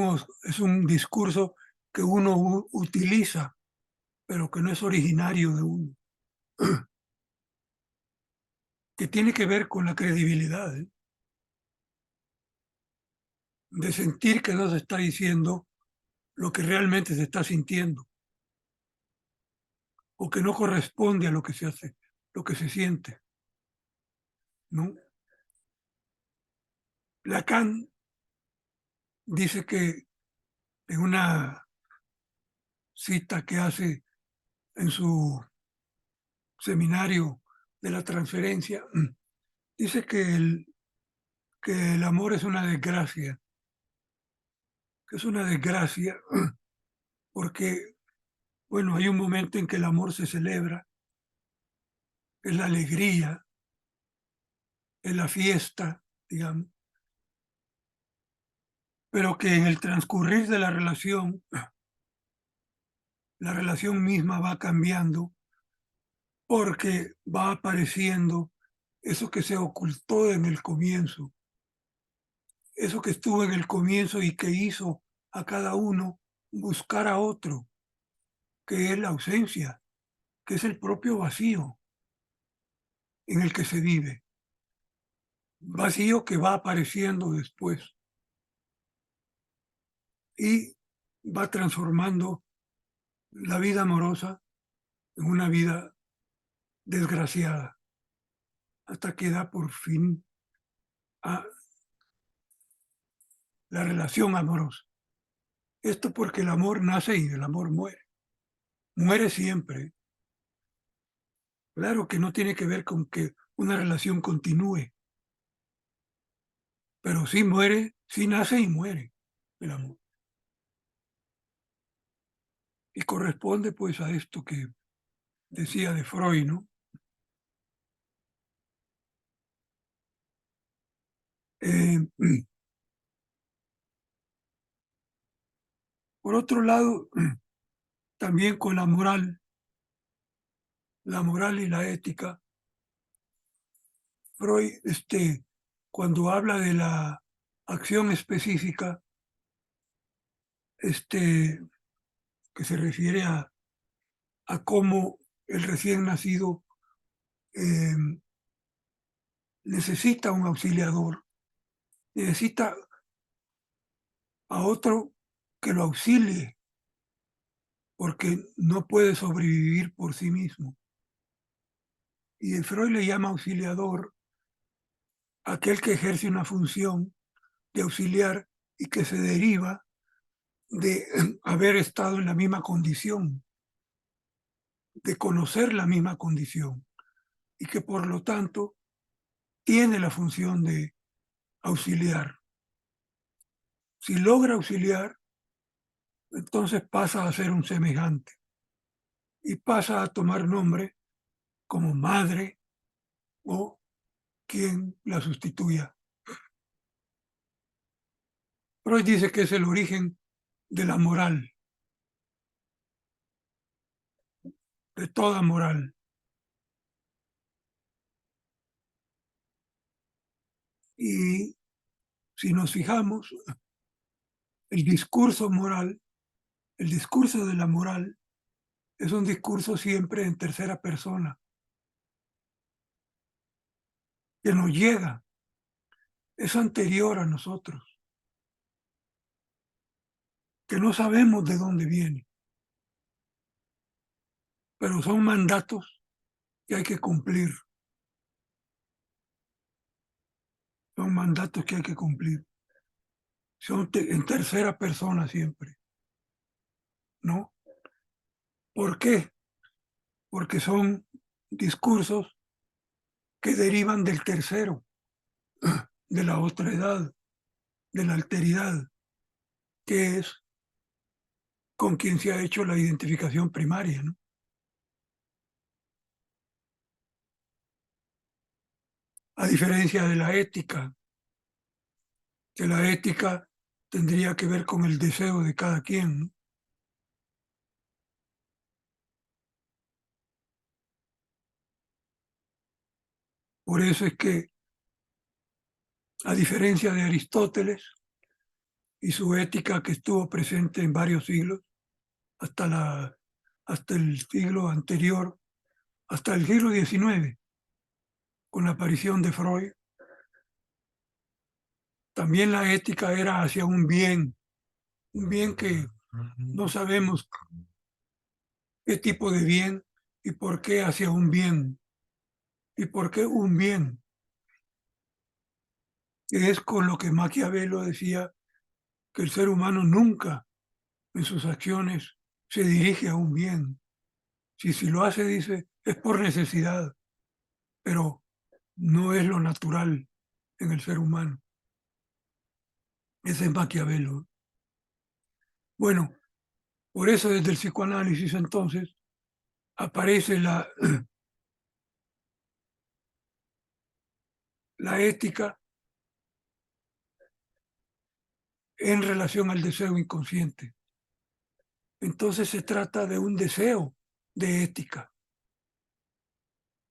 un discurso que uno utiliza, pero que no es originario de uno, que tiene que ver con la credibilidad, ¿eh? De sentir que no se está diciendo lo que realmente se está sintiendo o que no corresponde a lo que se hace, lo que se siente, ¿no? Lacan dice que en una cita que hace en su seminario de la transferencia, dice que el amor es una desgracia, que es una desgracia porque, bueno, hay un momento en que el amor se celebra, es la alegría, es la fiesta, digamos, pero que en el transcurrir de la relación misma va cambiando porque va apareciendo eso que se ocultó en el comienzo, eso que estuvo en el comienzo y que hizo a cada uno buscar a otro, que es la ausencia, que es el propio vacío en el que se vive, vacío que va apareciendo después y va transformando la vida amorosa en una vida desgraciada, hasta que da por fin a la relación amorosa. Esto porque el amor nace y el amor muere. Muere siempre. Claro que no tiene que ver con que una relación continúe, pero sí muere, sí nace y muere el amor. Y corresponde pues a esto que decía de Freud, ¿no? Eh, por otro lado, también con la moral y la ética, Freud, cuando habla de la acción específica, que se refiere a cómo el recién nacido eh, necesita un auxiliador, necesita a otro que lo auxilie, porque no puede sobrevivir por sí mismo. Y Freud le llama auxiliador aquel que ejerce una función de auxiliar y que se deriva de haber estado en la misma condición, de conocer la misma condición, y que por lo tanto tiene la función de auxiliar. Si logra auxiliar, entonces pasa a ser un semejante y pasa a tomar nombre como madre o quien la sustituya. Freud dice que es el origen de la moral, de toda moral. Y si nos fijamos, el discurso moral, el discurso de la moral, es un discurso siempre en tercera persona, que nos llega, es anterior a nosotros, que no sabemos de dónde viene, pero son mandatos que hay que cumplir, son mandatos que hay que cumplir, son en tercera persona siempre, ¿no? ¿Por qué? Porque son discursos que derivan del tercero, de la otra edad, de la alteridad, que es con quien se ha hecho la identificación primaria, ¿no? A diferencia de la ética, que la ética tendría que ver con el deseo de cada quien, ¿no? Por eso es que, a diferencia de Aristóteles y su ética que estuvo presente en varios siglos, hasta el siglo anterior, hasta el siglo XIX, con la aparición de Freud, también la ética era hacia un bien que no sabemos qué tipo de bien y por qué hacia un bien, y por qué un bien, que es con lo que Maquiavelo decía que el ser humano nunca en sus acciones se dirige a un bien. Si lo hace, dice, es por necesidad, pero no es lo natural en el ser humano. Ese es Maquiavelo. Bueno, por eso desde el psicoanálisis entonces aparece la ética en relación al deseo inconsciente. Entonces se trata de un deseo de ética,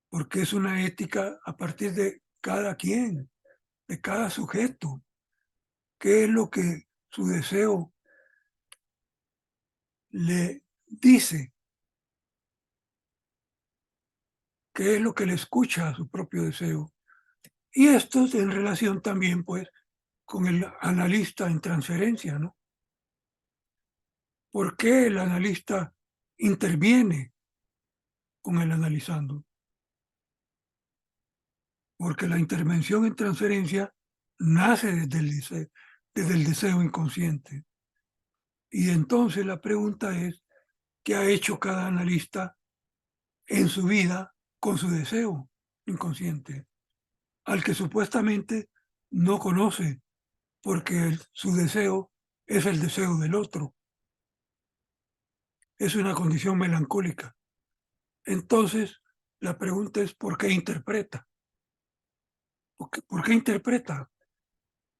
porque es una ética a partir de cada quien, de cada sujeto, qué es lo que su deseo le dice, qué es lo que le escucha a su propio deseo. Y esto es en relación también, pues, con el analista en transferencia, ¿no? ¿Por qué el analista interviene con el analizando? Porque la intervención en transferencia nace desde el deseo inconsciente. Y entonces la pregunta es, ¿qué ha hecho cada analista en su vida con su deseo inconsciente? Al que supuestamente no conoce, porque su deseo es el deseo del otro. Es una condición melancólica. Entonces, la pregunta es, ¿por qué interpreta? ¿Por qué interpreta?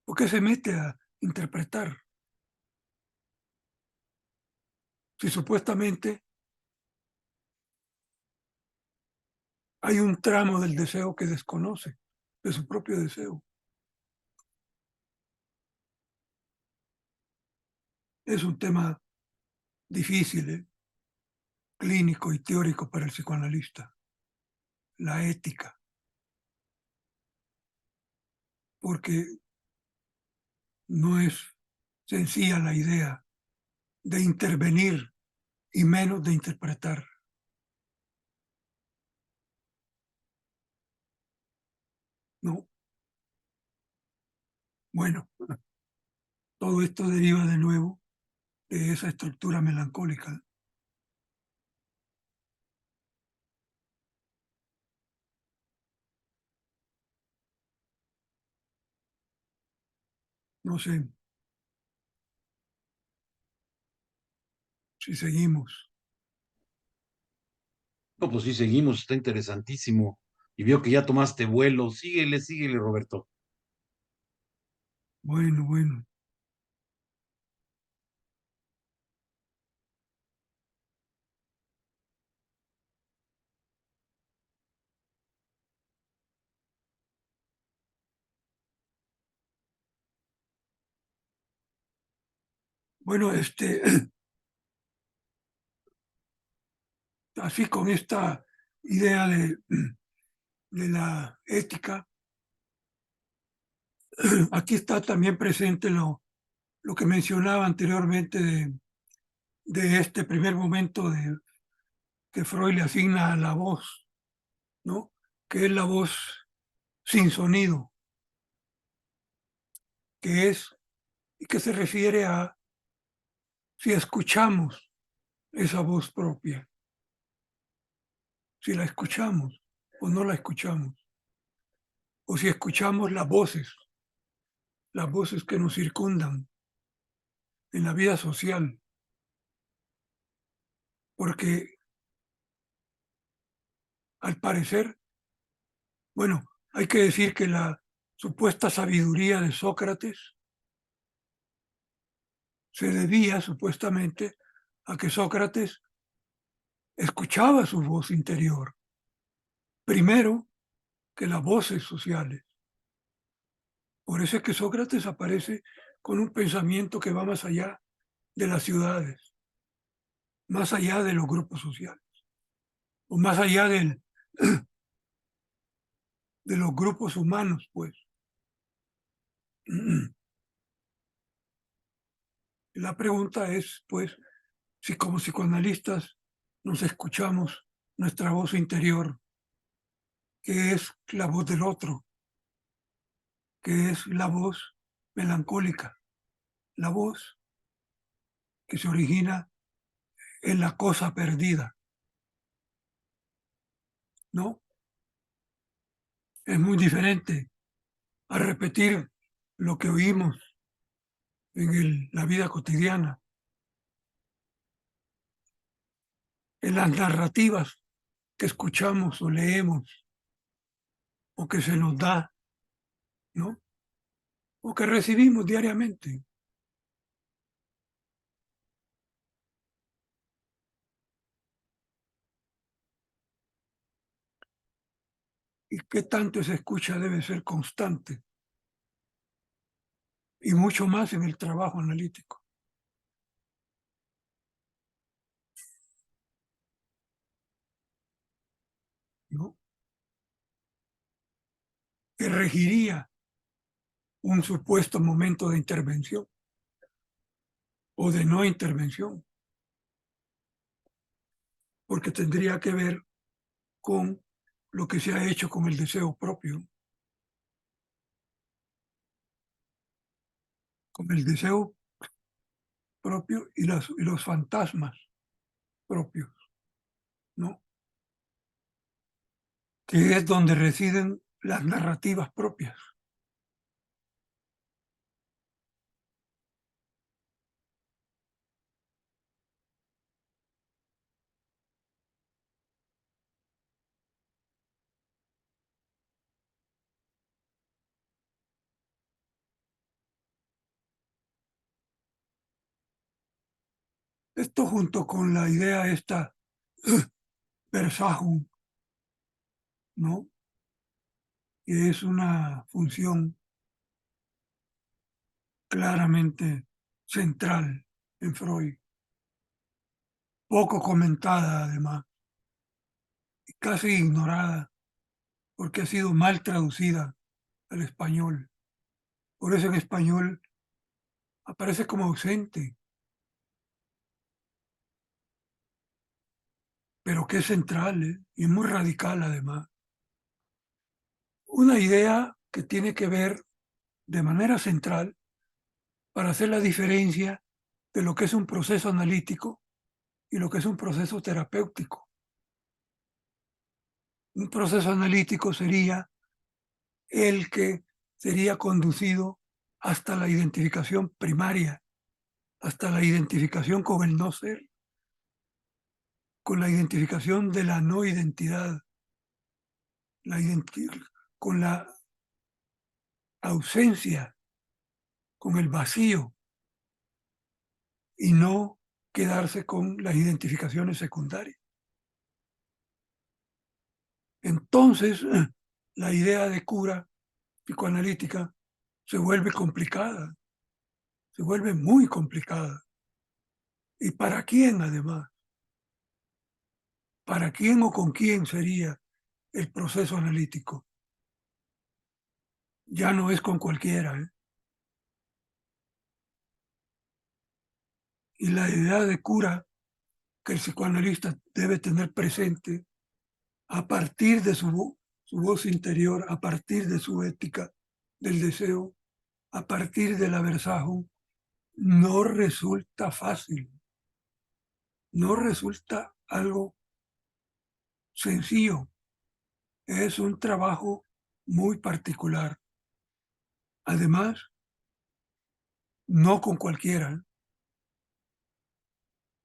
¿Por qué se mete a interpretar? Si supuestamente hay un tramo del deseo que desconoce, de su propio deseo. Es un tema difícil, clínico y teórico para el psicoanalista, la ética, porque no es sencilla la idea de intervenir y menos de interpretar. No, bueno, todo esto deriva de nuevo de esa estructura melancólica. No sé si seguimos. No, pues sí, seguimos, está interesantísimo. Y veo que ya tomaste vuelo. Síguele, síguele, Roberto. Bueno, bueno. Bueno, así con esta idea de la ética, aquí está también presente lo que mencionaba anteriormente de este primer momento que Freud le asigna a la voz, ¿no? Que es la voz sin sonido, que es y que se refiere a si escuchamos esa voz propia, si la escuchamos o no la escuchamos, o si escuchamos las voces que nos circundan en la vida social, porque al parecer, bueno, hay que decir que la supuesta sabiduría de Sócrates se debía supuestamente a que Sócrates escuchaba su voz interior, primero que las voces sociales. Por eso es que Sócrates aparece con un pensamiento que va más allá de las ciudades, más allá de los grupos sociales, o más allá de los grupos humanos, pues. La pregunta es, pues, si como psicoanalistas nos escuchamos nuestra voz interior, que es la voz del otro, que es la voz melancólica, la voz que se origina en la cosa perdida, ¿no? Es muy diferente a repetir lo que oímos en la vida cotidiana, en las narrativas que escuchamos o leemos o que se nos da, ¿no? O que recibimos diariamente. Y qué tanto esa escucha debe ser constante y mucho más en el trabajo analítico, ¿no? Que regiría un supuesto momento de intervención o de no intervención, porque tendría que ver con lo que se ha hecho con el deseo propio, con el deseo propio y los fantasmas propios, ¿no? Que es donde residen las narrativas propias. Esto junto con la idea esta, Versajum, ¿no? Que es una función claramente central en Freud, poco comentada además, y casi ignorada porque ha sido mal traducida al español. Por eso en español aparece como ausente, pero que es central, ¿eh? Y es muy radical además. Una idea que tiene que ver de manera central para hacer la diferencia de lo que es un proceso analítico y lo que es un proceso terapéutico. Un proceso analítico sería el que sería conducido hasta la identificación primaria, hasta la identificación con el no ser, con la identificación de la no identidad, con la ausencia, con el vacío, y no quedarse con las identificaciones secundarias. Entonces, la idea de cura psicoanalítica se vuelve complicada, se vuelve muy complicada. ¿Y para quién además? ¿Para quién o con quién sería el proceso analítico? Ya no es con cualquiera, ¿eh? Y la idea de cura que el psicoanalista debe tener presente a partir de su voz interior, a partir de su ética del deseo, a partir del Versajum, no resulta fácil, no resulta algo sencillo, es un trabajo muy particular. Además, no con cualquiera, ¿eh?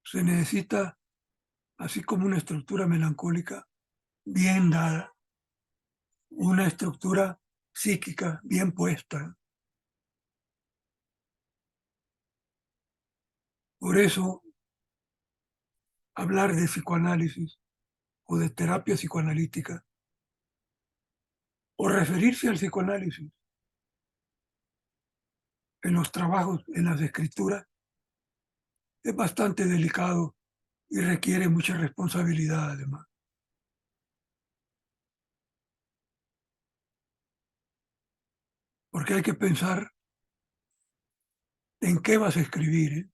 Se necesita, así como una estructura melancólica bien dada, una estructura psíquica bien puesta. Por eso, hablar de psicoanálisis o de terapia psicoanalítica o referirse al psicoanálisis en los trabajos, en las escrituras, es bastante delicado y requiere mucha responsabilidad además. Porque hay que pensar en qué vas a escribir, ¿eh?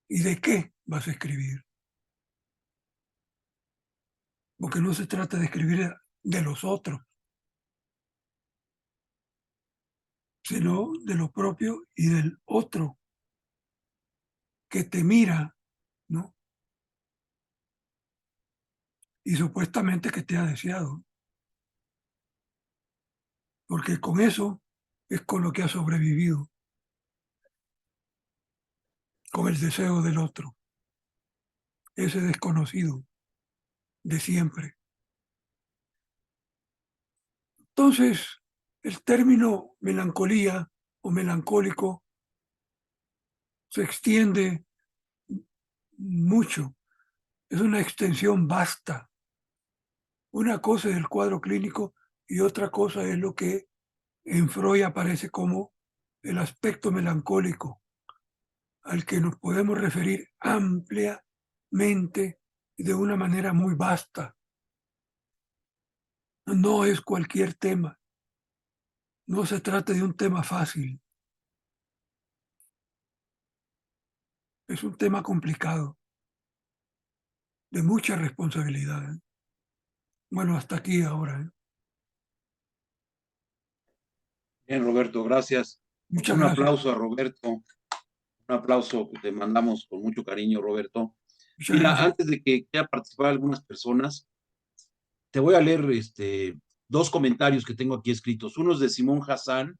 Y de qué vas a escribir. Porque no se trata de escribir de los otros, sino de lo propio y del otro que te mira, ¿no? Y supuestamente que te ha deseado. Porque con eso es con lo que ha sobrevivido, con el deseo del otro, ese desconocido de siempre. Entonces, el término melancolía o melancólico se extiende mucho, es una extensión vasta. Una cosa es el cuadro clínico y otra cosa es lo que en Freud aparece como el aspecto melancólico, al que nos podemos referir ampliamente y de una manera muy vasta. No es cualquier tema, no se trata de un tema fácil, es un tema complicado, de mucha responsabilidad, ¿eh? Bueno, hasta aquí ahora, ¿eh? Bien, Roberto, gracias. Muchas Un gracias, aplauso a Roberto, un aplauso que te mandamos con mucho cariño, Roberto. muchas Mira, gracias. antes de que quiera participar algunas personas, te voy a leer dos comentarios que tengo aquí escritos. Uno es de Simón Hassan,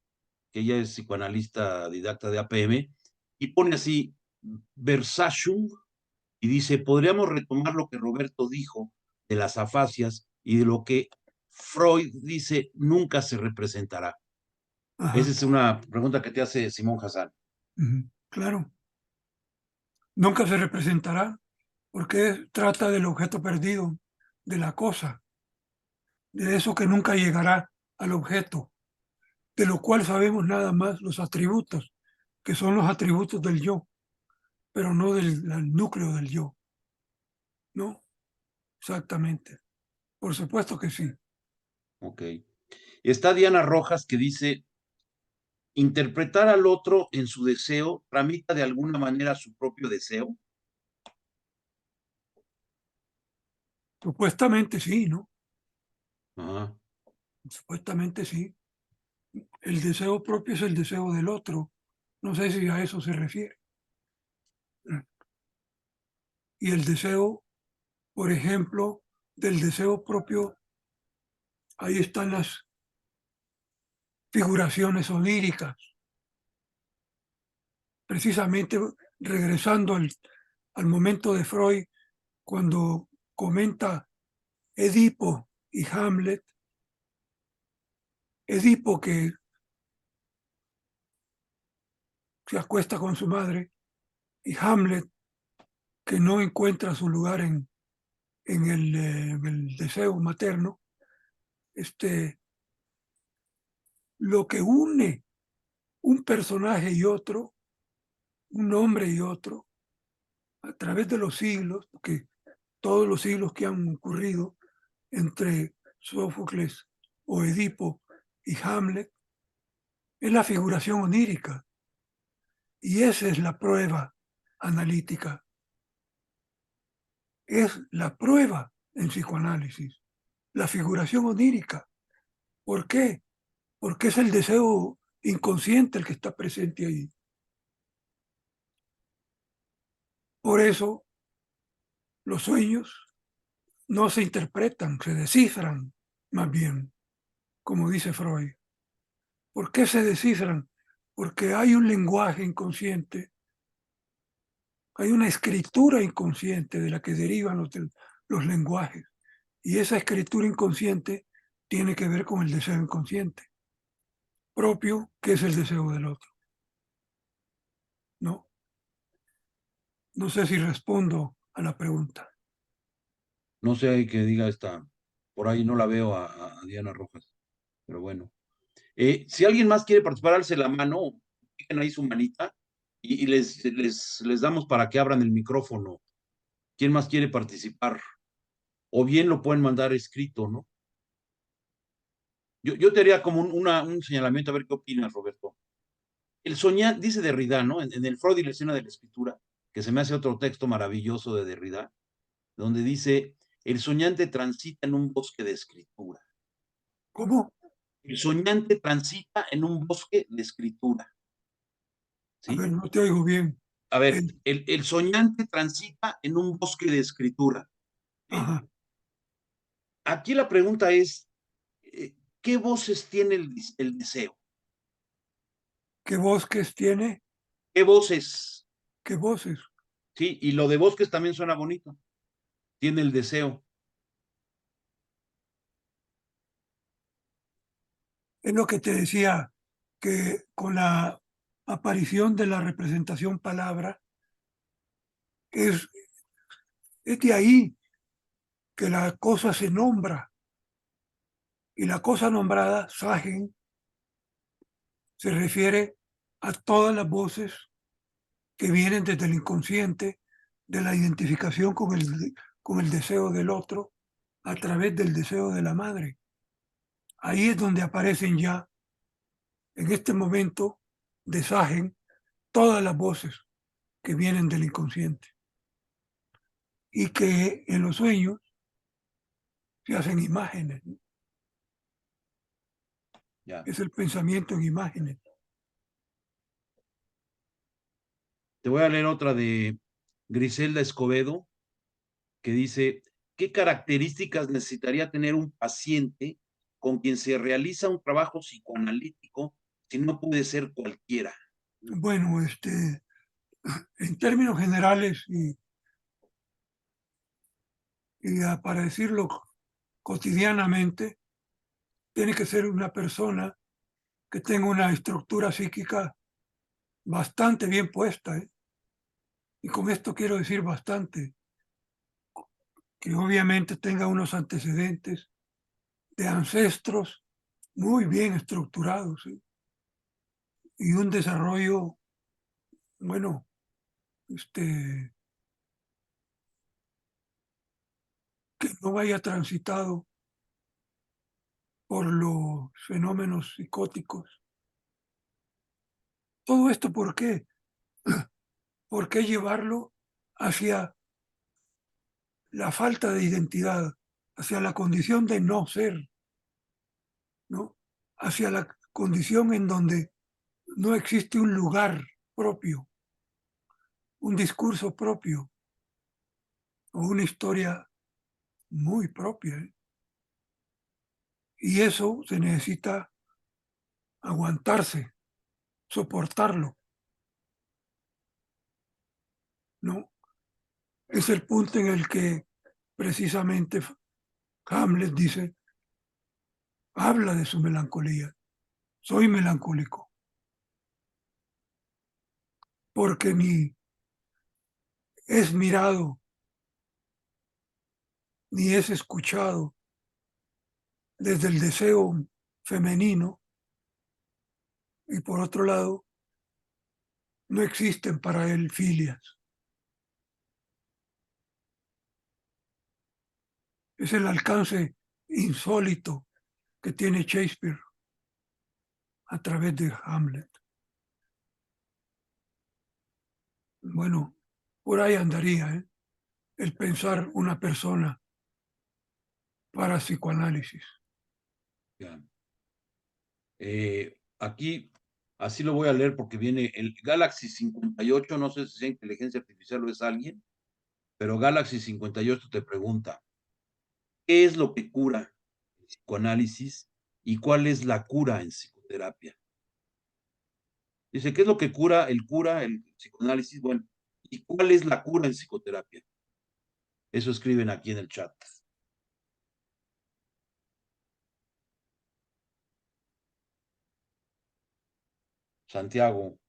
que ella es psicoanalista didacta de APM, y pone así, Versachum, y dice, podríamos retomar lo que Roberto dijo de las afasias y de lo que Freud dice nunca se representará. Esa Ajá, es una pregunta que te hace Simón Hassan. claro. Nunca se representará porque trata del objeto perdido, de la cosa, de eso que nunca llegará al objeto, de lo cual sabemos nada más los atributos, que son los atributos del yo, pero no del núcleo del yo, ¿no? Exactamente. Por supuesto que sí. Ok. Está Diana Rojas que dice, interpretar al otro en su deseo tramita de alguna manera su propio deseo. Supuestamente sí, ¿no? Ajá. Supuestamente sí. El deseo propio es el deseo del otro. No sé si a eso se refiere. Y el deseo, por ejemplo, del deseo propio, ahí están las figuraciones oníricas. Precisamente regresando al momento de Freud, cuando comenta Edipo y Hamlet, Edipo que se acuesta con su madre y Hamlet que no encuentra su lugar en el deseo materno, lo que une un personaje y otro, un hombre y otro, a través de los siglos, que todos los siglos que han ocurrido entre Sófocles o Edipo y Hamlet, es la figuración onírica. Y esa es la prueba analítica, es la prueba en psicoanálisis, la figuración onírica. ¿Por qué? Porque es el deseo inconsciente el que está presente ahí. Por eso los sueños no se interpretan, se descifran más bien, como dice Freud. ¿Por qué se descifran? Porque hay un lenguaje inconsciente, hay una escritura inconsciente de la que derivan los lenguajes. Y esa escritura inconsciente tiene que ver con el deseo inconsciente propio, que es el deseo del otro. No, no sé si respondo a la pregunta. No sé hay que diga esta, por ahí no la veo a Diana Rojas, pero bueno. Si alguien más quiere participar, alce la mano, piquen ahí su manita y les damos para que abran el micrófono. ¿Quién más quiere participar? O bien lo pueden mandar escrito, ¿no? Yo te haría como un señalamiento, a ver qué opinas, Roberto. El soñar, dice Derrida, ¿no? En el Freud y la escena de la escritura, que se me hace otro texto maravilloso de Derrida, donde dice, el soñante transita en un bosque de escritura. ¿Cómo? El soñante transita en un bosque de escritura, A ver, ¿sí? no te oigo bien. A ver, El- el soñante transita en un bosque de escritura, ¿sí? ajá. Aquí la pregunta es, ¿qué voces tiene el deseo? ¿Qué bosques tiene? ¿Qué voces? ¿Qué voces? Sí, y lo de bosques también suena bonito. Tiene el deseo. Es lo que te decía, que con la aparición de la representación palabra, es, es de ahí que la cosa se nombra. Y la cosa nombrada, Sagen, se refiere a todas las voces que vienen desde el inconsciente, de la identificación con el deseo del otro, a través del deseo de la madre. Ahí es donde aparecen ya, en este momento de Sagen, todas las voces que vienen del inconsciente y que en los sueños se hacen imágenes, ¿no? Ya. Es el pensamiento en imágenes. Te voy a leer otra de Griselda Escobedo, que dice, ¿qué características necesitaría tener un paciente con quien se realiza un trabajo psicoanalítico si no puede ser cualquiera? Bueno, en términos generales para decirlo cotidianamente, tiene que ser una persona que tenga una estructura psíquica bastante bien puesta, ¿eh? Y con esto quiero decir bastante, que obviamente tenga unos antecedentes de ancestros muy bien estructurados, ¿sí? Y un desarrollo, bueno, que no haya transitado por los fenómenos psicóticos. ¿Todo esto por qué? ¿Por qué llevarlo hacia la falta de identidad, hacia la condición de no ser, ¿no? Hacia la condición en donde no existe un lugar propio, un discurso propio o una historia muy propia, ¿eh? Y eso se necesita aguantarse, soportarlo, ¿no? Es el punto en el que precisamente Hamlet dice, habla de su melancolía. Soy melancólico, porque ni es mirado, ni es escuchado desde el deseo femenino, y por otro lado, no existen para él filias. Es el alcance insólito que tiene Shakespeare a través de Hamlet. Bueno, por ahí andaría, ¿eh? El pensar una persona para psicoanálisis. Ya. Aquí, así lo voy a leer porque viene el Galaxy 58, no sé si sea inteligencia artificial o es alguien, pero Galaxy 58 te pregunta, ¿qué es lo que cura el psicoanálisis y cuál es la cura en psicoterapia? Dice, ¿qué es lo que cura el psicoanálisis? Bueno, ¿y cuál es la cura en psicoterapia? Eso escriben aquí en el chat. Santiago.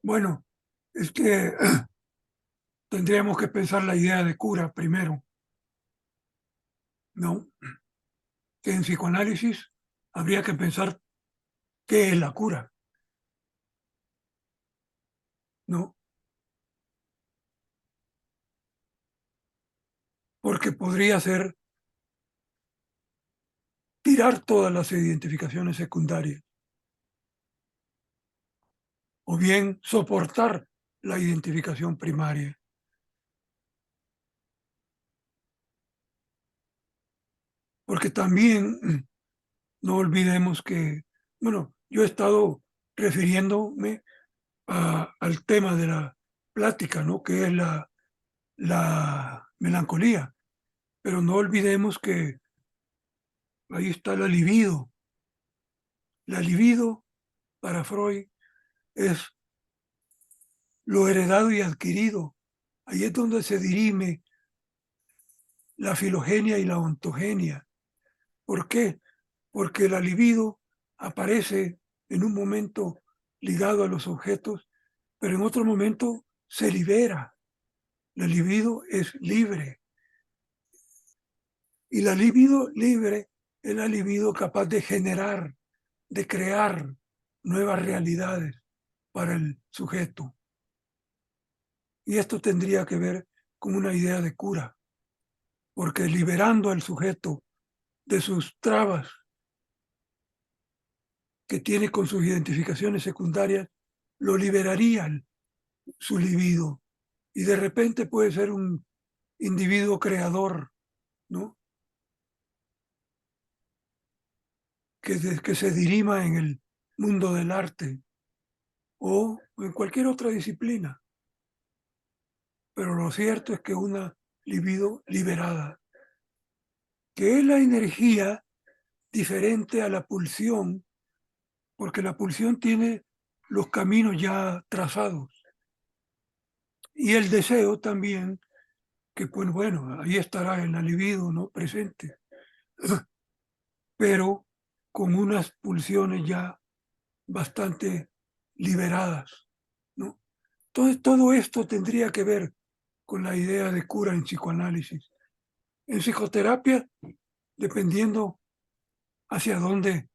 Bueno, es que tendríamos que pensar la idea de cura primero, ¿no? Que en psicoanálisis habría que pensar qué es la cura, ¿no? Porque podría ser tirar todas las identificaciones secundarias o bien soportar la identificación primaria. Porque también no olvidemos que, bueno, yo he estado refiriéndome al tema de la plática, ¿no? Que es la melancolía. Pero no olvidemos que ahí está la libido. La libido para Freud es lo heredado y adquirido. Ahí es donde se dirime la filogenia y la ontogenia. ¿Por qué? Porque la libido aparece en un momento ligado a los objetos, pero en otro momento se libera. La libido es libre. Y la libido libre es la libido capaz de generar, de crear nuevas realidades para el sujeto. Y esto tendría que ver con una idea de cura, porque liberando al sujeto de sus trabas que tiene con sus identificaciones secundarias, lo liberaría su libido y de repente puede ser un individuo creador, ¿no? Que se dirima en el mundo del arte o en cualquier otra disciplina. Pero lo cierto es que una libido liberada, que es la energía diferente a la pulsión, porque la pulsión tiene los caminos ya trazados. Y el deseo también, que pues bueno, ahí estará en la libido, ¿no? Presente. pero con unas pulsiones ya bastante liberadas, ¿no? Entonces, todo esto tendría que ver con la idea de cura en psicoanálisis. En psicoterapia, dependiendo hacia dónde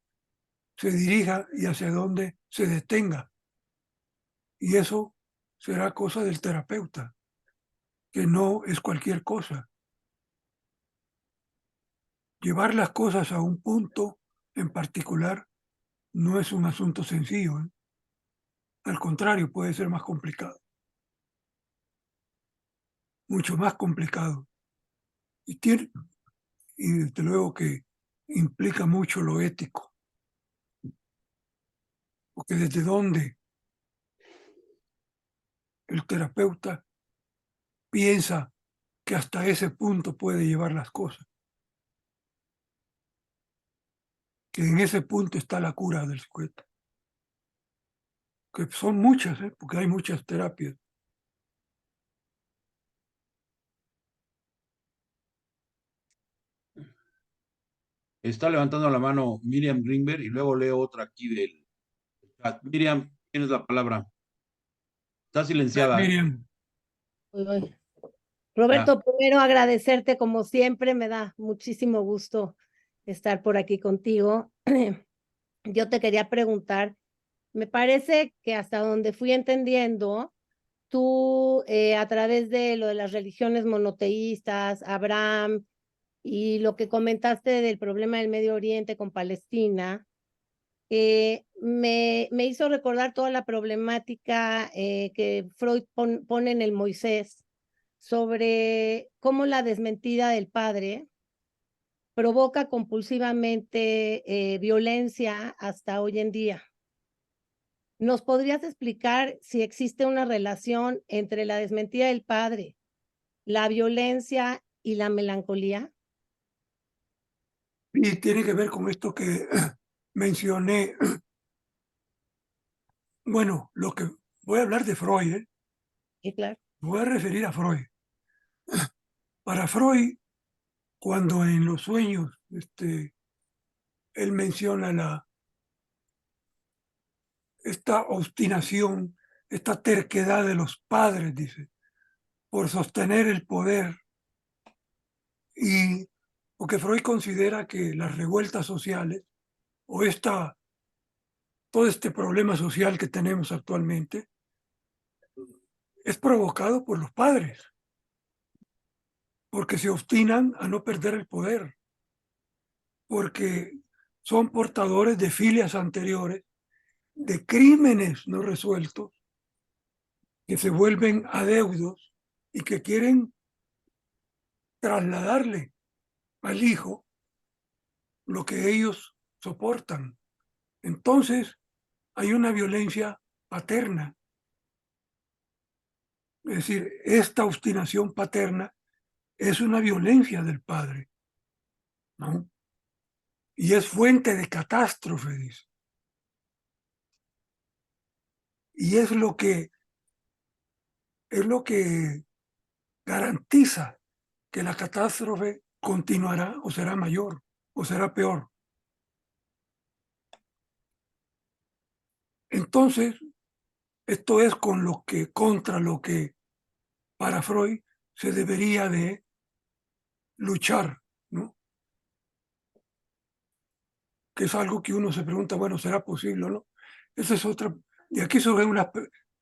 se dirija y hacia dónde se detenga. Y eso será cosa del terapeuta, que no es cualquier cosa. Llevar las cosas a un punto en particular no es un asunto sencillo, ¿eh? Al contrario, puede ser más complicado, mucho más complicado. Y, tiene, y desde luego que implica mucho lo ético, porque desde dónde el terapeuta piensa que hasta ese punto puede llevar las cosas, que en ese punto está la cura del sujeto, que son muchas, ¿eh? Porque hay muchas terapias. Está levantando la mano Miriam Greenberg y luego leo otra aquí del chat. Miriam, tienes la palabra. Está silenciada, ¿eh? Miriam, Uy, uy. Ya. Roberto, primero agradecerte como siempre, me da muchísimo gusto estar por aquí contigo. Yo te quería preguntar, me parece que hasta donde fui entendiendo, tú a través de lo de las religiones monoteístas, Abraham y lo que comentaste del problema del Medio Oriente con Palestina, me hizo recordar toda la problemática que Freud pone en el Moisés sobre cómo la desmentida del padre provoca compulsivamente violencia hasta hoy en día. ¿Nos podrías explicar si existe una relación entre la desmentida del padre, la violencia y la melancolía? y tiene que ver con esto que mencioné. Bueno, lo que voy a hablar de Freud, ¿eh? Sí, claro. Me voy a referir a Freud. Para Freud, cuando en los sueños él menciona esta obstinación, esta terquedad de los padres, dice, por sostener el poder, y porque Freud considera que las revueltas sociales o todo este problema social que tenemos actualmente es provocado por los padres, porque se obstinan a no perder el poder, porque son portadores de filias anteriores, de crímenes no resueltos, que se vuelven adeudos y que quieren trasladarle al hijo lo que ellos soportan. Entonces, hay una violencia paterna. Es decir, esta obstinación paterna es una violencia del padre, ¿no? Y es fuente de catástrofe, dice. Y es lo que garantiza que la catástrofe continuará o será mayor o será peor. Entonces, esto es contra lo que para Freud se debería de luchar, ¿no? Que es algo que uno se pregunta, bueno, ¿será posible o no? Esa es otra. De aquí sobre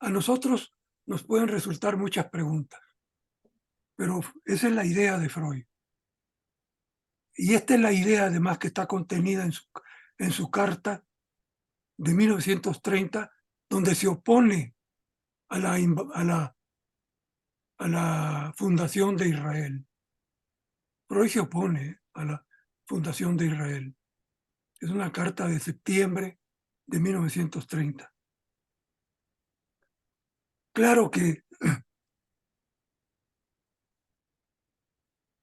a nosotros nos pueden resultar muchas preguntas, pero esa es la idea de Freud. Y esta es la idea además que está contenida en su carta de 1930, donde se opone a a la fundación de Israel. Freud se opone a la fundación de Israel. Es una carta de septiembre de 1930. Claro que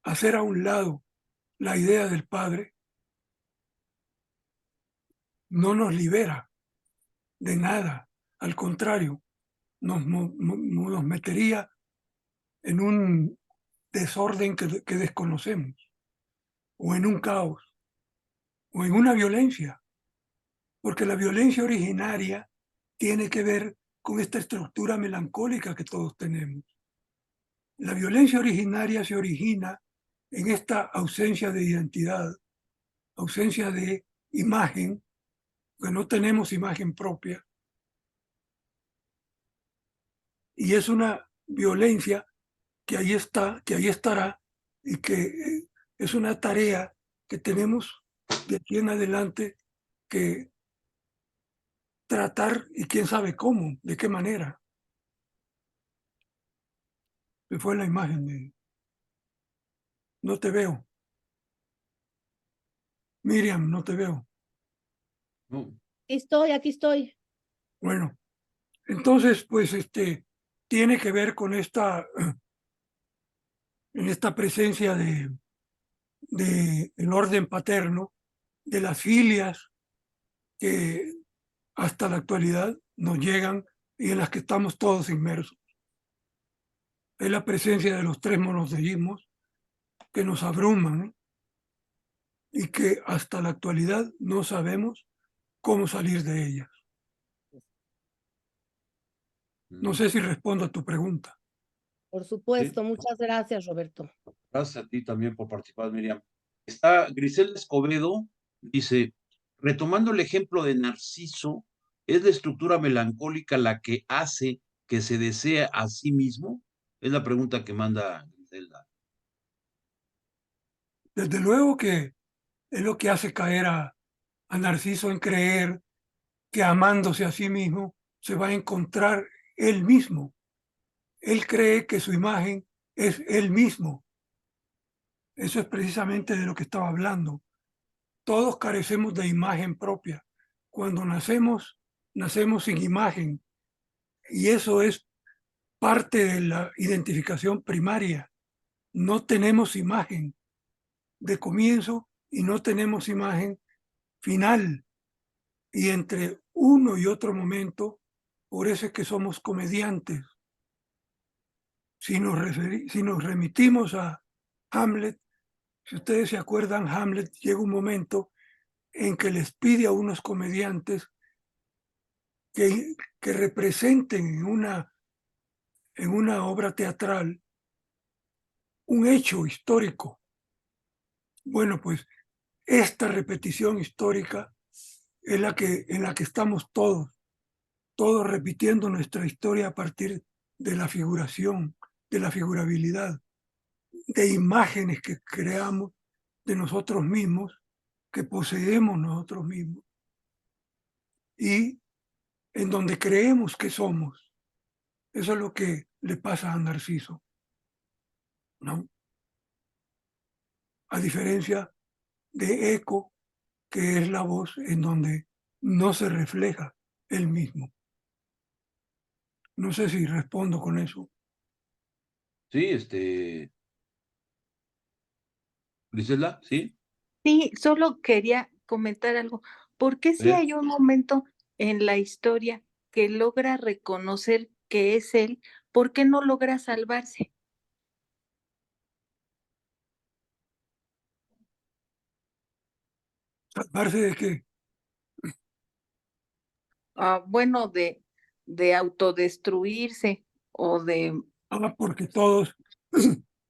hacer a un lado la idea del padre no nos libera de nada. Al contrario, nos metería en un desorden que desconocemos o en un caos. o en una violencia, porque la violencia originaria tiene que ver con esta estructura melancólica que todos tenemos. La violencia originaria se origina en esta ausencia de identidad, ausencia de imagen, que no tenemos imagen propia, y es una violencia que ahí está, que ahí estará, y que es una tarea que tenemos de aquí en adelante que tratar, y quién sabe cómo, de qué manera. Se fue la imagen de, no te veo. Miriam, no te veo. No, Aquí estoy. Bueno, entonces, pues, tiene que ver con en esta presencia de el orden paterno, de las filias que hasta la actualidad nos llegan y en las que estamos todos inmersos. Es la presencia de los tres monoteísmos que nos abruman y que hasta la actualidad no sabemos cómo salir de ellas. No sé si respondo a tu pregunta. Por sí. supuesto, muchas gracias, Roberto. Gracias a ti también por participar, Miriam. Está Griselda Escobedo, dice, retomando el ejemplo de Narciso, ¿es la estructura melancólica la que hace que se desee a sí mismo? Es la pregunta que manda Griselda. Desde luego que es lo que hace caer a Narciso en creer que amándose a sí mismo se va a encontrar él mismo. Él cree que su imagen es él mismo. Eso es precisamente de lo que estaba hablando. Todos carecemos de imagen propia. Cuando nacemos, nacemos sin imagen. Y eso es parte de la identificación primaria. No tenemos imagen de comienzo y no tenemos imagen final. Y entre uno y otro momento, por eso es que somos comediantes. Si nos remitimos a Hamlet, si ustedes se acuerdan, Hamlet llega un momento en que les pide a unos comediantes que representen en una obra teatral un hecho histórico. Bueno, pues esta repetición histórica es en la que estamos todos repitiendo nuestra historia a partir de la figuración, de la figurabilidad, de imágenes que creamos de nosotros mismos, que poseemos nosotros mismos y en donde creemos que somos. Eso es lo que le pasa a Narciso, ¿no? A diferencia de Eco, que es la voz en donde no se refleja él mismo. No sé si respondo con eso. Sí, Griselda, sí. Sí, solo quería comentar algo. ¿Por qué A si ver, hay un momento en la historia que logra reconocer que es él, por qué no logra salvarse? Salvarse de que, Bueno, de autodestruirse o de, porque todos,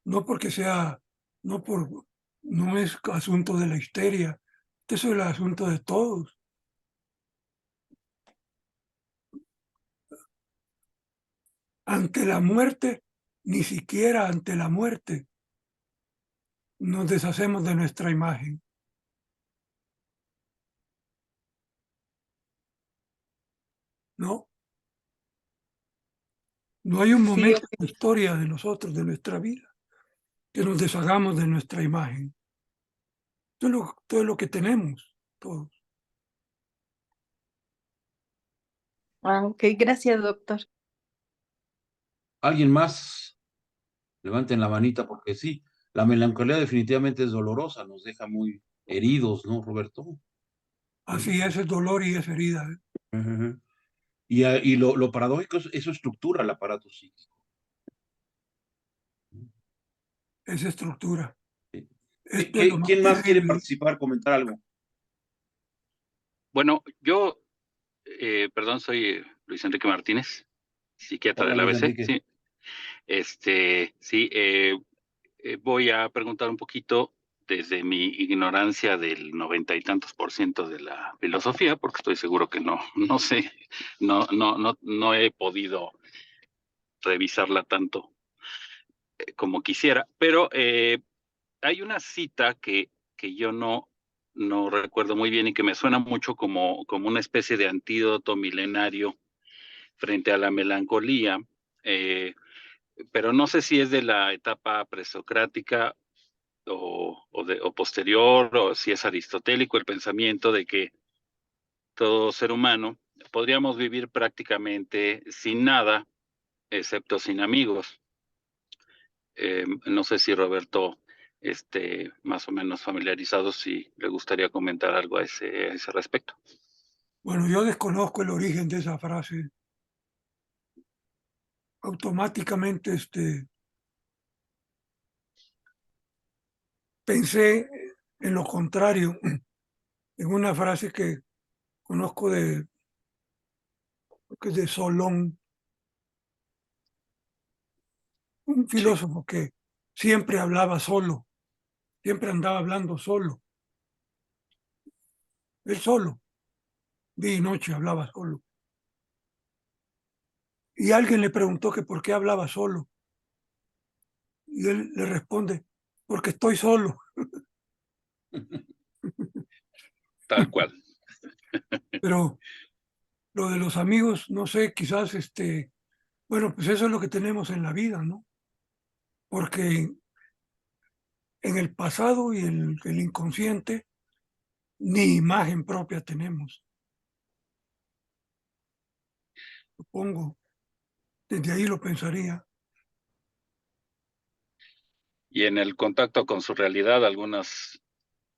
no porque sea, no por, no es asunto de la histeria, eso es el asunto de todos. Ante la muerte, ni siquiera ante la muerte, nos deshacemos de nuestra imagen. ¿No? No hay un sí, momento en la historia de nosotros, de nuestra vida, que nos deshagamos de nuestra imagen. Todo es lo que tenemos, todos. ok, gracias, doctor. ¿alguien más? Levanten la manita porque sí, la melancolía definitivamente es dolorosa, nos deja muy heridos, ¿no, Roberto? Sí. Así es el dolor y es herida, ¿eh? Ujú. Y lo paradójico es eso estructura el aparato psíquico. Es estructura. Sí. Esto es lo más ¿Quién más quiere terrible. participar, comentar algo? Bueno, yo, perdón, soy Luis Enrique Martínez, psiquiatra Hola, del Luis ABC. Enrique. Sí, sí, voy a preguntar un poquito desde mi ignorancia del 90 y tantos por ciento de la filosofía, porque estoy seguro que no sé, no he podido revisarla tanto como quisiera, pero hay una cita que yo no recuerdo muy bien y que me suena mucho como una especie de antídoto milenario frente a la melancolía, pero no sé si es de la etapa presocrática o posterior, o si es aristotélico el pensamiento de que todo ser humano podríamos vivir prácticamente sin nada, excepto sin amigos. No sé si Roberto más o menos familiarizado, si le gustaría comentar algo a ese respecto. Bueno, yo desconozco el origen de esa frase. Automáticamente pensé en lo contrario, en una frase que conozco que es de Solón, un Sí, filósofo que siempre hablaba solo, siempre andaba hablando solo, él solo, día y noche hablaba solo. Y alguien le preguntó que por qué hablaba solo. Y él le responde, porque estoy solo. tal cual. Pero lo de los amigos, no sé, quizás, bueno, pues eso es lo que tenemos en la vida, ¿no? Porque en el pasado y en el inconsciente ni imagen propia tenemos, supongo. Desde ahí lo pensaría. Y en el contacto con su realidad, algunos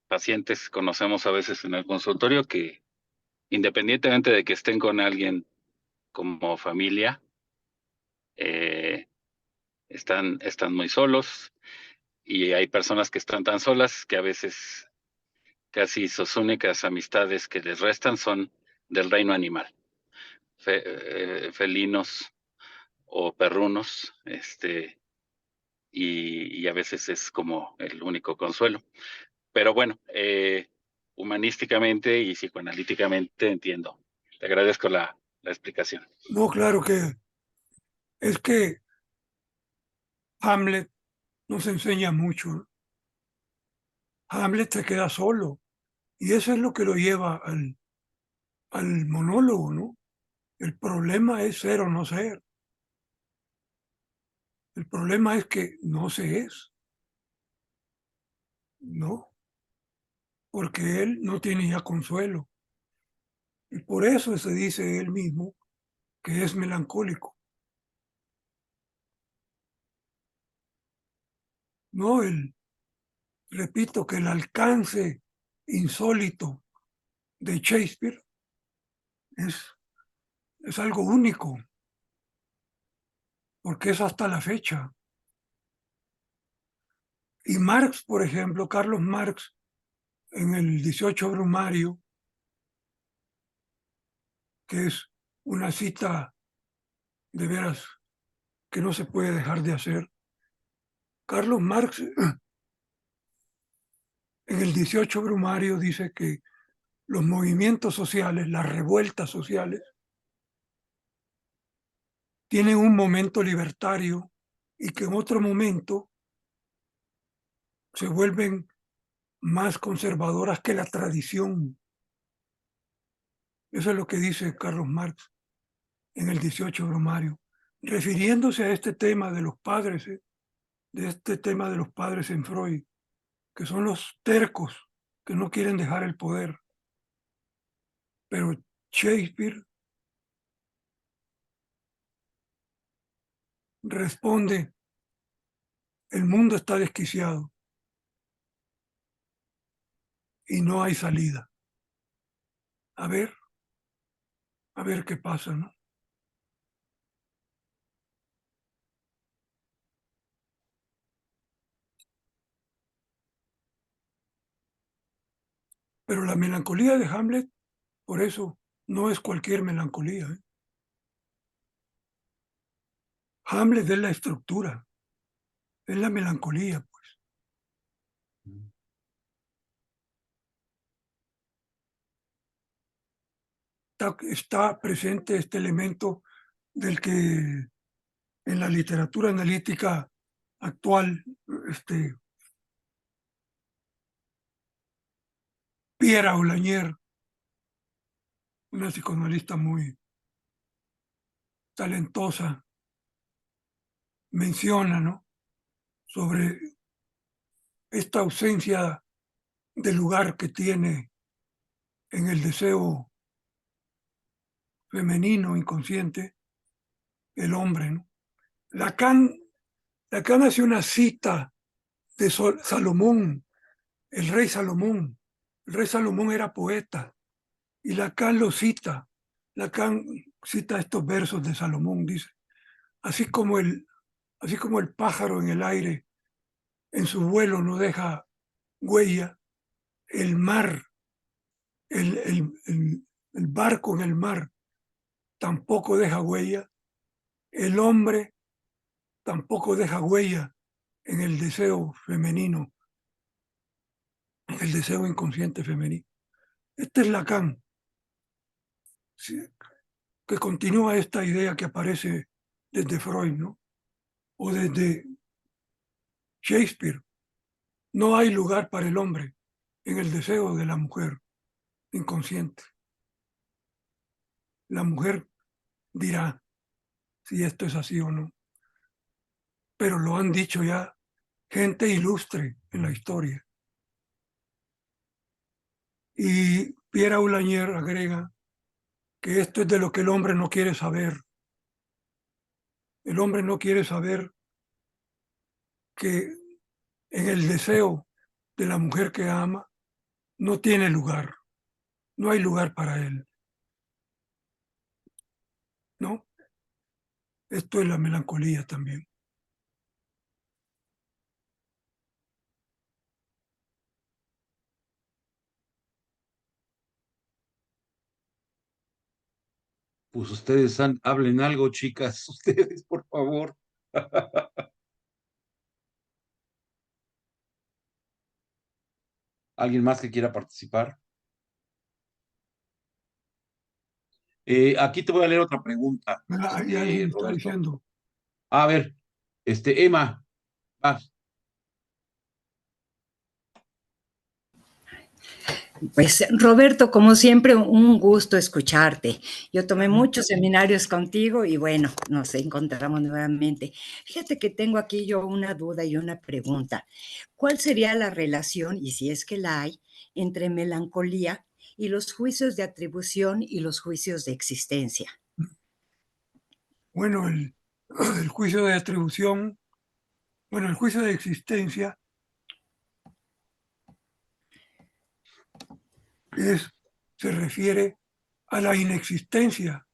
pacientes conocemos a veces en el consultorio que independientemente de que estén con alguien como familia, eh, están muy solos, y hay personas que están tan solas que a veces casi sus únicas amistades que les restan son del reino animal, felinos o perrunos, y a veces es como el único consuelo. Pero bueno, humanísticamente y psicoanalíticamente entiendo. Te agradezco la explicación. No, claro que es que Hamlet nos enseña mucho. Hamlet se queda solo y eso es lo que lo lleva al monólogo, ¿no? El problema es ser o no ser. El problema es que no se es, ¿no? Porque él no tiene ya consuelo. Y por eso se dice él mismo que es melancólico. No, repito que el alcance insólito de Shakespeare es, es algo único, porque es hasta la fecha. Y Marx, por ejemplo, Carlos Marx, en el 18 Brumario, que es una cita de veras que no se puede dejar de hacer, Carlos Marx en el 18 Brumario dice que los movimientos sociales, las revueltas sociales, tienen un momento libertario y que en otro momento se vuelven más conservadoras que la tradición. Eso es lo que dice Carlos Marx en el 18 Brumario, refiriéndose a este tema de los padres, de este tema de los padres en Freud, que son los tercos que no quieren dejar el poder. Pero Shakespeare responde, el mundo está desquiciado y no hay salida. A a ver qué pasa, ¿no? Pero la melancolía de Hamlet Por eso no es cualquier melancolía. Hamlet es la estructura, es la melancolía, pues. Está presente este elemento del que en la literatura analítica actual, Pierre Aulagnier, una psicoanalista muy talentosa, menciona, ¿no?, sobre esta ausencia de lugar que tiene en el deseo femenino inconsciente el hombre, ¿no? Lacan hace una cita de Salomón, el rey Salomón. El rey Salomón era poeta y Lacan lo cita. Lacan cita estos versos de Salomón, dice: así como el pájaro en el aire en su vuelo no deja huella, el mar, el barco en el mar tampoco deja huella, el hombre tampoco deja huella en el deseo femenino, en el deseo inconsciente femenino. Este es Lacan, que continúa esta idea que aparece desde Freud, ¿no?, o desde Shakespeare. No hay lugar para el hombre en el deseo de la mujer inconsciente. La mujer dirá si esto es así o no, pero lo han dicho ya gente ilustre en la historia. Y Pierre Aulagnier agrega que esto es de lo que el hombre no quiere saber. El hombre no quiere saber que en el deseo de la mujer que ama no tiene lugar, no hay lugar para él, ¿no? Esto es la melancolía también. Pues ustedes hablen algo, chicas, ustedes, por favor. ¿Alguien más que quiera participar? Aquí te voy a leer otra pregunta, Ahí alguien está Roberto. diciendo. A ver, Emma, vas. Pues Roberto, como siempre, un gusto escucharte. Yo tomé muchos seminarios contigo y bueno, nos encontramos nuevamente. Fíjate que tengo aquí yo una duda y una pregunta. ¿Cuál sería la relación, y si es que la hay, entre melancolía y los juicios de atribución y los juicios de existencia? Bueno, el juicio de atribución, bueno, el juicio de existencia se refiere a la inexistencia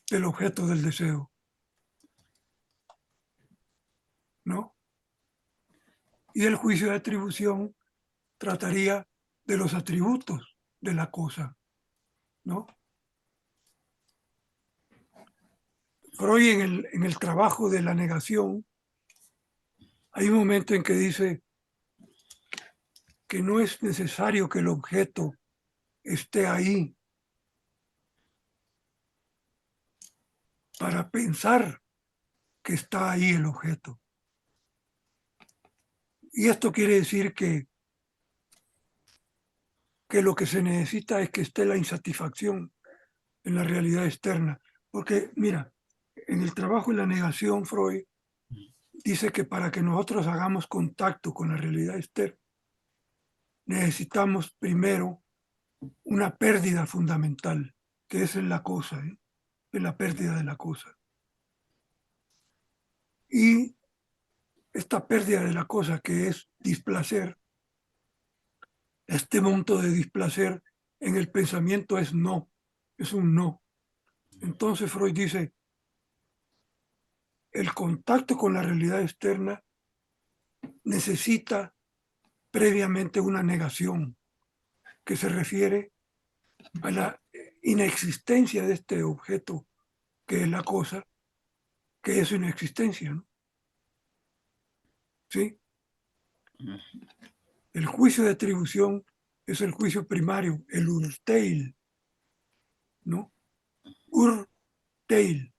del objeto del deseo, ¿no? Y el juicio de atribución trataría de los atributos de la cosa, ¿no? Freud en el trabajo de la negación, hay un momento en que dice que no es necesario que el objeto esté ahí para pensar que está ahí el objeto. Y esto quiere decir que lo que se necesita es que esté la insatisfacción en la realidad externa. Porque, mira, en el trabajo de la negación, Freud dice que para que nosotros hagamos contacto con la realidad externa, necesitamos primero una pérdida fundamental, que es en la cosa, en la pérdida de la cosa. Y esta pérdida de la cosa, que es displacer, este monto de displacer en el pensamiento es no, es un no. Entonces Freud dice, el contacto con la realidad externa necesita previamente una negación que se refiere a la inexistencia de este objeto que es la cosa, que es su inexistencia, ¿no? ¿Sí? El juicio de atribución es el juicio primario, el urteil, ¿no? Urteil.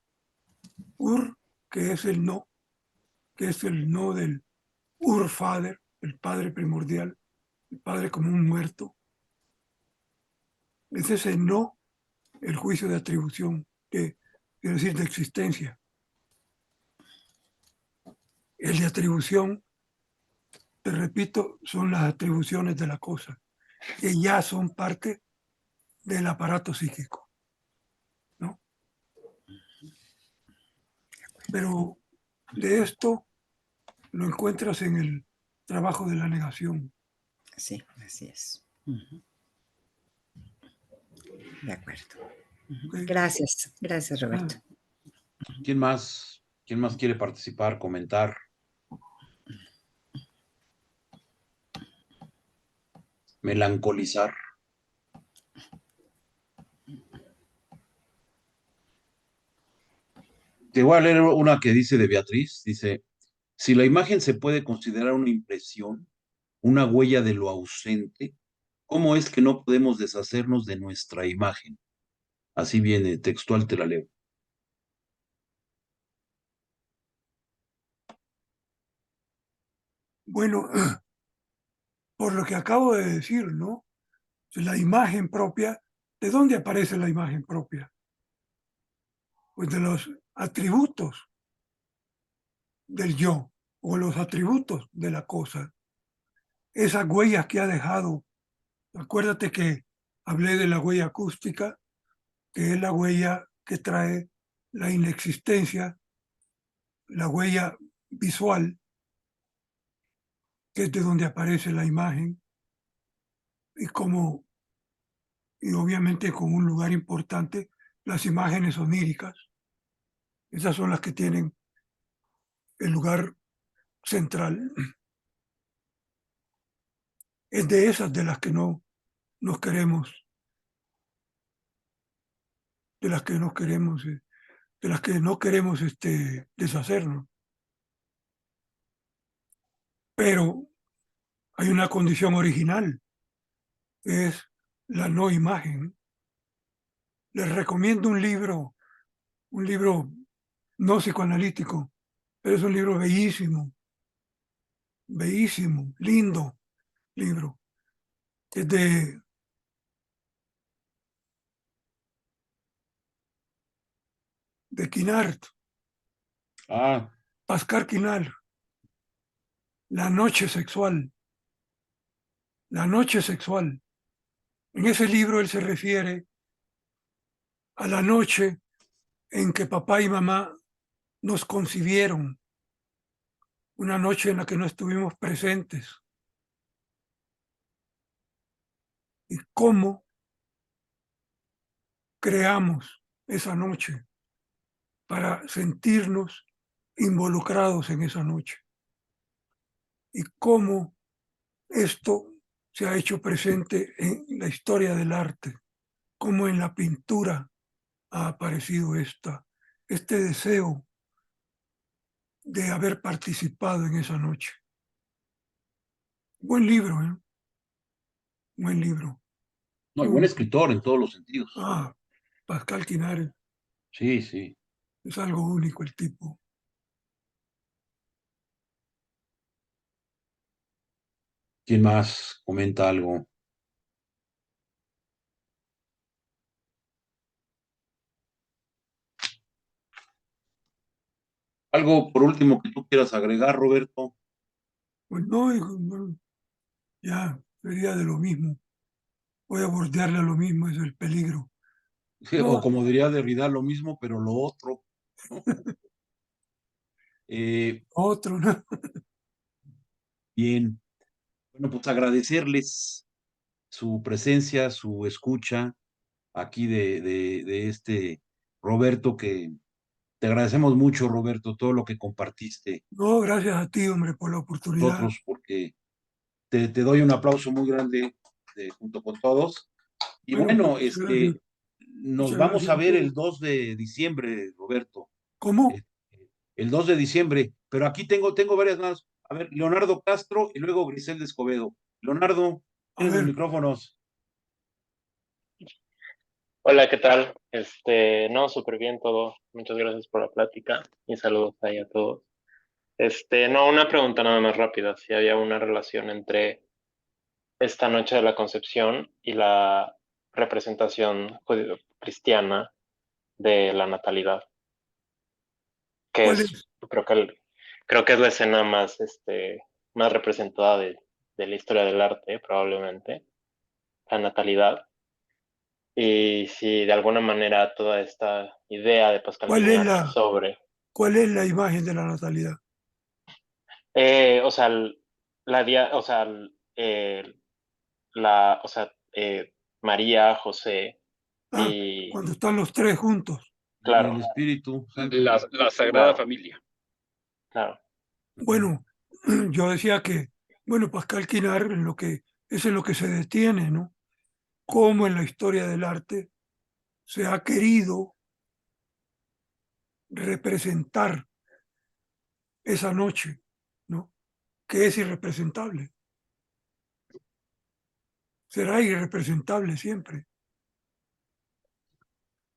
Ur, que es el no del Urfader, el padre primordial, el padre como un muerto. Es ese no, el juicio de atribución, quiere decir de existencia. El de atribución, te repito, son las atribuciones de la cosa, que ya son parte del aparato psíquico, ¿no? Pero de esto lo encuentras en el trabajo de la negación. Sí, así es. De acuerdo. ¿Ok? Gracias, gracias, Roberto. ¿Quién más? ¿Quién más quiere participar, comentar? Melancolizar. Te voy a leer una que dice de Beatriz. Dice, si la imagen se puede considerar una impresión, una huella de lo ausente, ¿cómo es que no podemos deshacernos de nuestra imagen? Así viene, textual te la leo. Bueno, por lo que acabo de decir, ¿no? La imagen propia, ¿de dónde aparece la imagen propia? Pues de los atributos del yo o los atributos de la cosa. Esas huellas que ha dejado. Acuérdate que hablé de la huella acústica, que es la huella que trae la inexistencia, la huella visual, que es de donde aparece la imagen, y como, y obviamente con un lugar importante, las imágenes oníricas. Esas son las que tienen el lugar central. Es de esas de las que no nos queremos, de las que no queremos, de las que no queremos deshacernos. Pero hay una condición original, que es la no imagen. Les recomiendo un libro no psicoanalítico, pero es un libro bellísimo, bellísimo, lindo libro. Es de Quinart, Ah, Pascal Quinart, La noche sexual. La noche sexual. En ese libro él se refiere a la noche en que papá y mamá nos concibieron, una noche en la que no estuvimos presentes, y cómo creamos esa noche para sentirnos involucrados en esa noche, y cómo esto se ha hecho presente en la historia del arte, cómo en la pintura ha aparecido este deseo de haber participado en esa noche. Buen libro, ¿eh? Buen libro. no, y buen escritor en todos los sentidos. Pascal Quinares, Sí, sí. es algo único el tipo. ¿Quién más comenta algo? Algo por último que tú quieras agregar, Roberto. Pues no, hijo, no, ya sería de lo mismo. Voy a bordearle a lo mismo, es el peligro. O No, como diría Derrida, lo mismo, pero lo otro, ¿no? otro, ¿no? Bien. Bueno, pues agradecerles su presencia, su escucha aquí de este Roberto, que te agradecemos mucho, Roberto, todo lo que compartiste No, gracias a ti, hombre, por la con oportunidad. nosotros, porque te doy un aplauso muy grande junto con todos. Y Bueno, bueno, pues gracias. nos Muchas vamos gracias a a ver el todos. 2 de diciembre, Roberto. ¿Cómo? El 2 de diciembre, pero aquí tengo varias más. A ver, Leonardo Castro y luego Griselda Escobedo. Leonardo, A tienes los ver, micrófonos. Hola, ¿qué tal? No, súper bien todo. Muchas gracias por la plática y saludos ahí a todos. No, una pregunta nada más rápida, si había una relación entre esta noche de la Concepción y la representación cristiana de la natalidad, que ¿cuál es, es? creo que es la escena más, más representada de la historia del arte, probablemente, la natalidad. Y si de alguna manera toda esta idea de Pascal ¿Cuál es Quiñar la, sobre, cuál es la imagen de la natalidad? o sea, o sea, o sea, María, José Ah, y, cuando están los tres juntos. Y claro, el Espíritu Santo. La Sagrada claro, Familia. claro. Bueno, yo decía que, bueno, Pascal Quinar es en lo que se detiene, ¿no? Cómo en la historia del arte se ha querido representar esa noche, ¿no? Que es irrepresentable. Será irrepresentable siempre.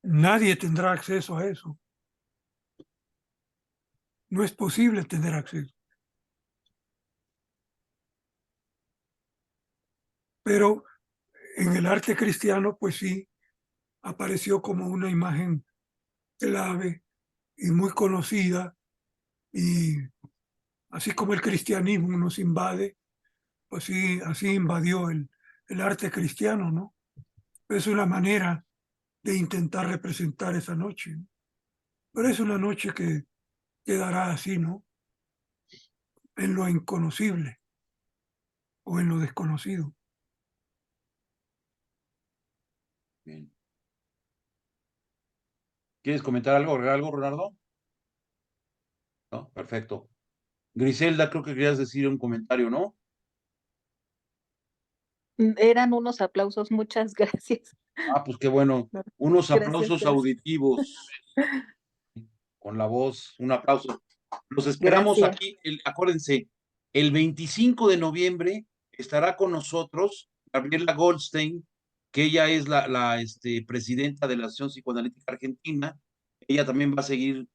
Nadie tendrá acceso a eso. No es posible tener acceso. Pero en el arte cristiano, pues sí, apareció como una imagen clave y muy conocida, y así como el cristianismo nos invade, pues sí, así invadió el arte cristiano, ¿no? Es una manera de intentar representar esa noche, ¿no? Pero es una noche que quedará así, ¿no? En lo inconocible o en lo desconocido. Bien. ¿Quieres comentar algo, agregar algo, Leonardo? No, perfecto. Griselda, creo que querías decir un comentario, ¿no? Eran unos aplausos, muchas gracias. Ah, pues qué bueno. No, Unos gracias, aplausos gracias. auditivos con la voz, un aplauso. Los esperamos Gracias. aquí, acuérdense, el 25 de noviembre estará con nosotros Gabriela Goldstein, que ella es la presidenta de la Asociación Psicoanalítica Argentina. Ella también va a seguir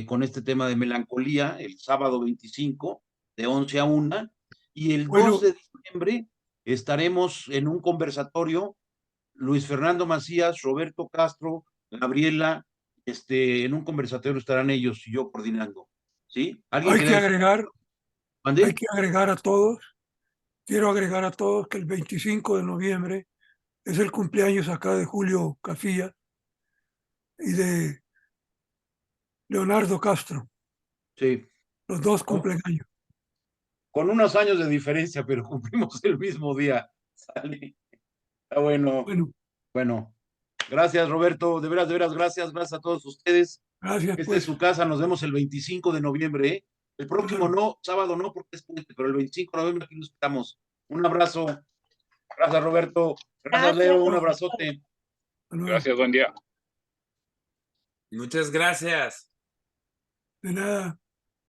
con este tema de melancolía el sábado 25 de 11 a 1. Y el 2 Bueno, de diciembre estaremos en un conversatorio, Luis Fernando Macías, Roberto Castro, Gabriela, en un conversatorio estarán ellos y yo coordinando. ¿Sí? ¿Alguien hay que quería decir? agregar, hay ¿Mande? que agregar a todos, quiero agregar a todos que el 25 de noviembre es el cumpleaños acá de Julio Cafilla y de Leonardo Castro. Sí. Los dos ¿No? cumplen años. Con unos años de diferencia, pero cumplimos el mismo día. Sale. Está bueno. Bueno, Bueno. Gracias, Roberto. De veras, gracias. Gracias a todos ustedes. gracias Esta es pues. su casa. Nos vemos el 25 de noviembre, ¿eh? El próximo Claro. no, sábado no, porque es puente, pero el 25 de noviembre aquí nos esperamos. Un abrazo. Gracias, Roberto. Gracias, Gracias. Leo. Un abrazote. Hasta luego. Gracias, buen día. Muchas gracias. De nada.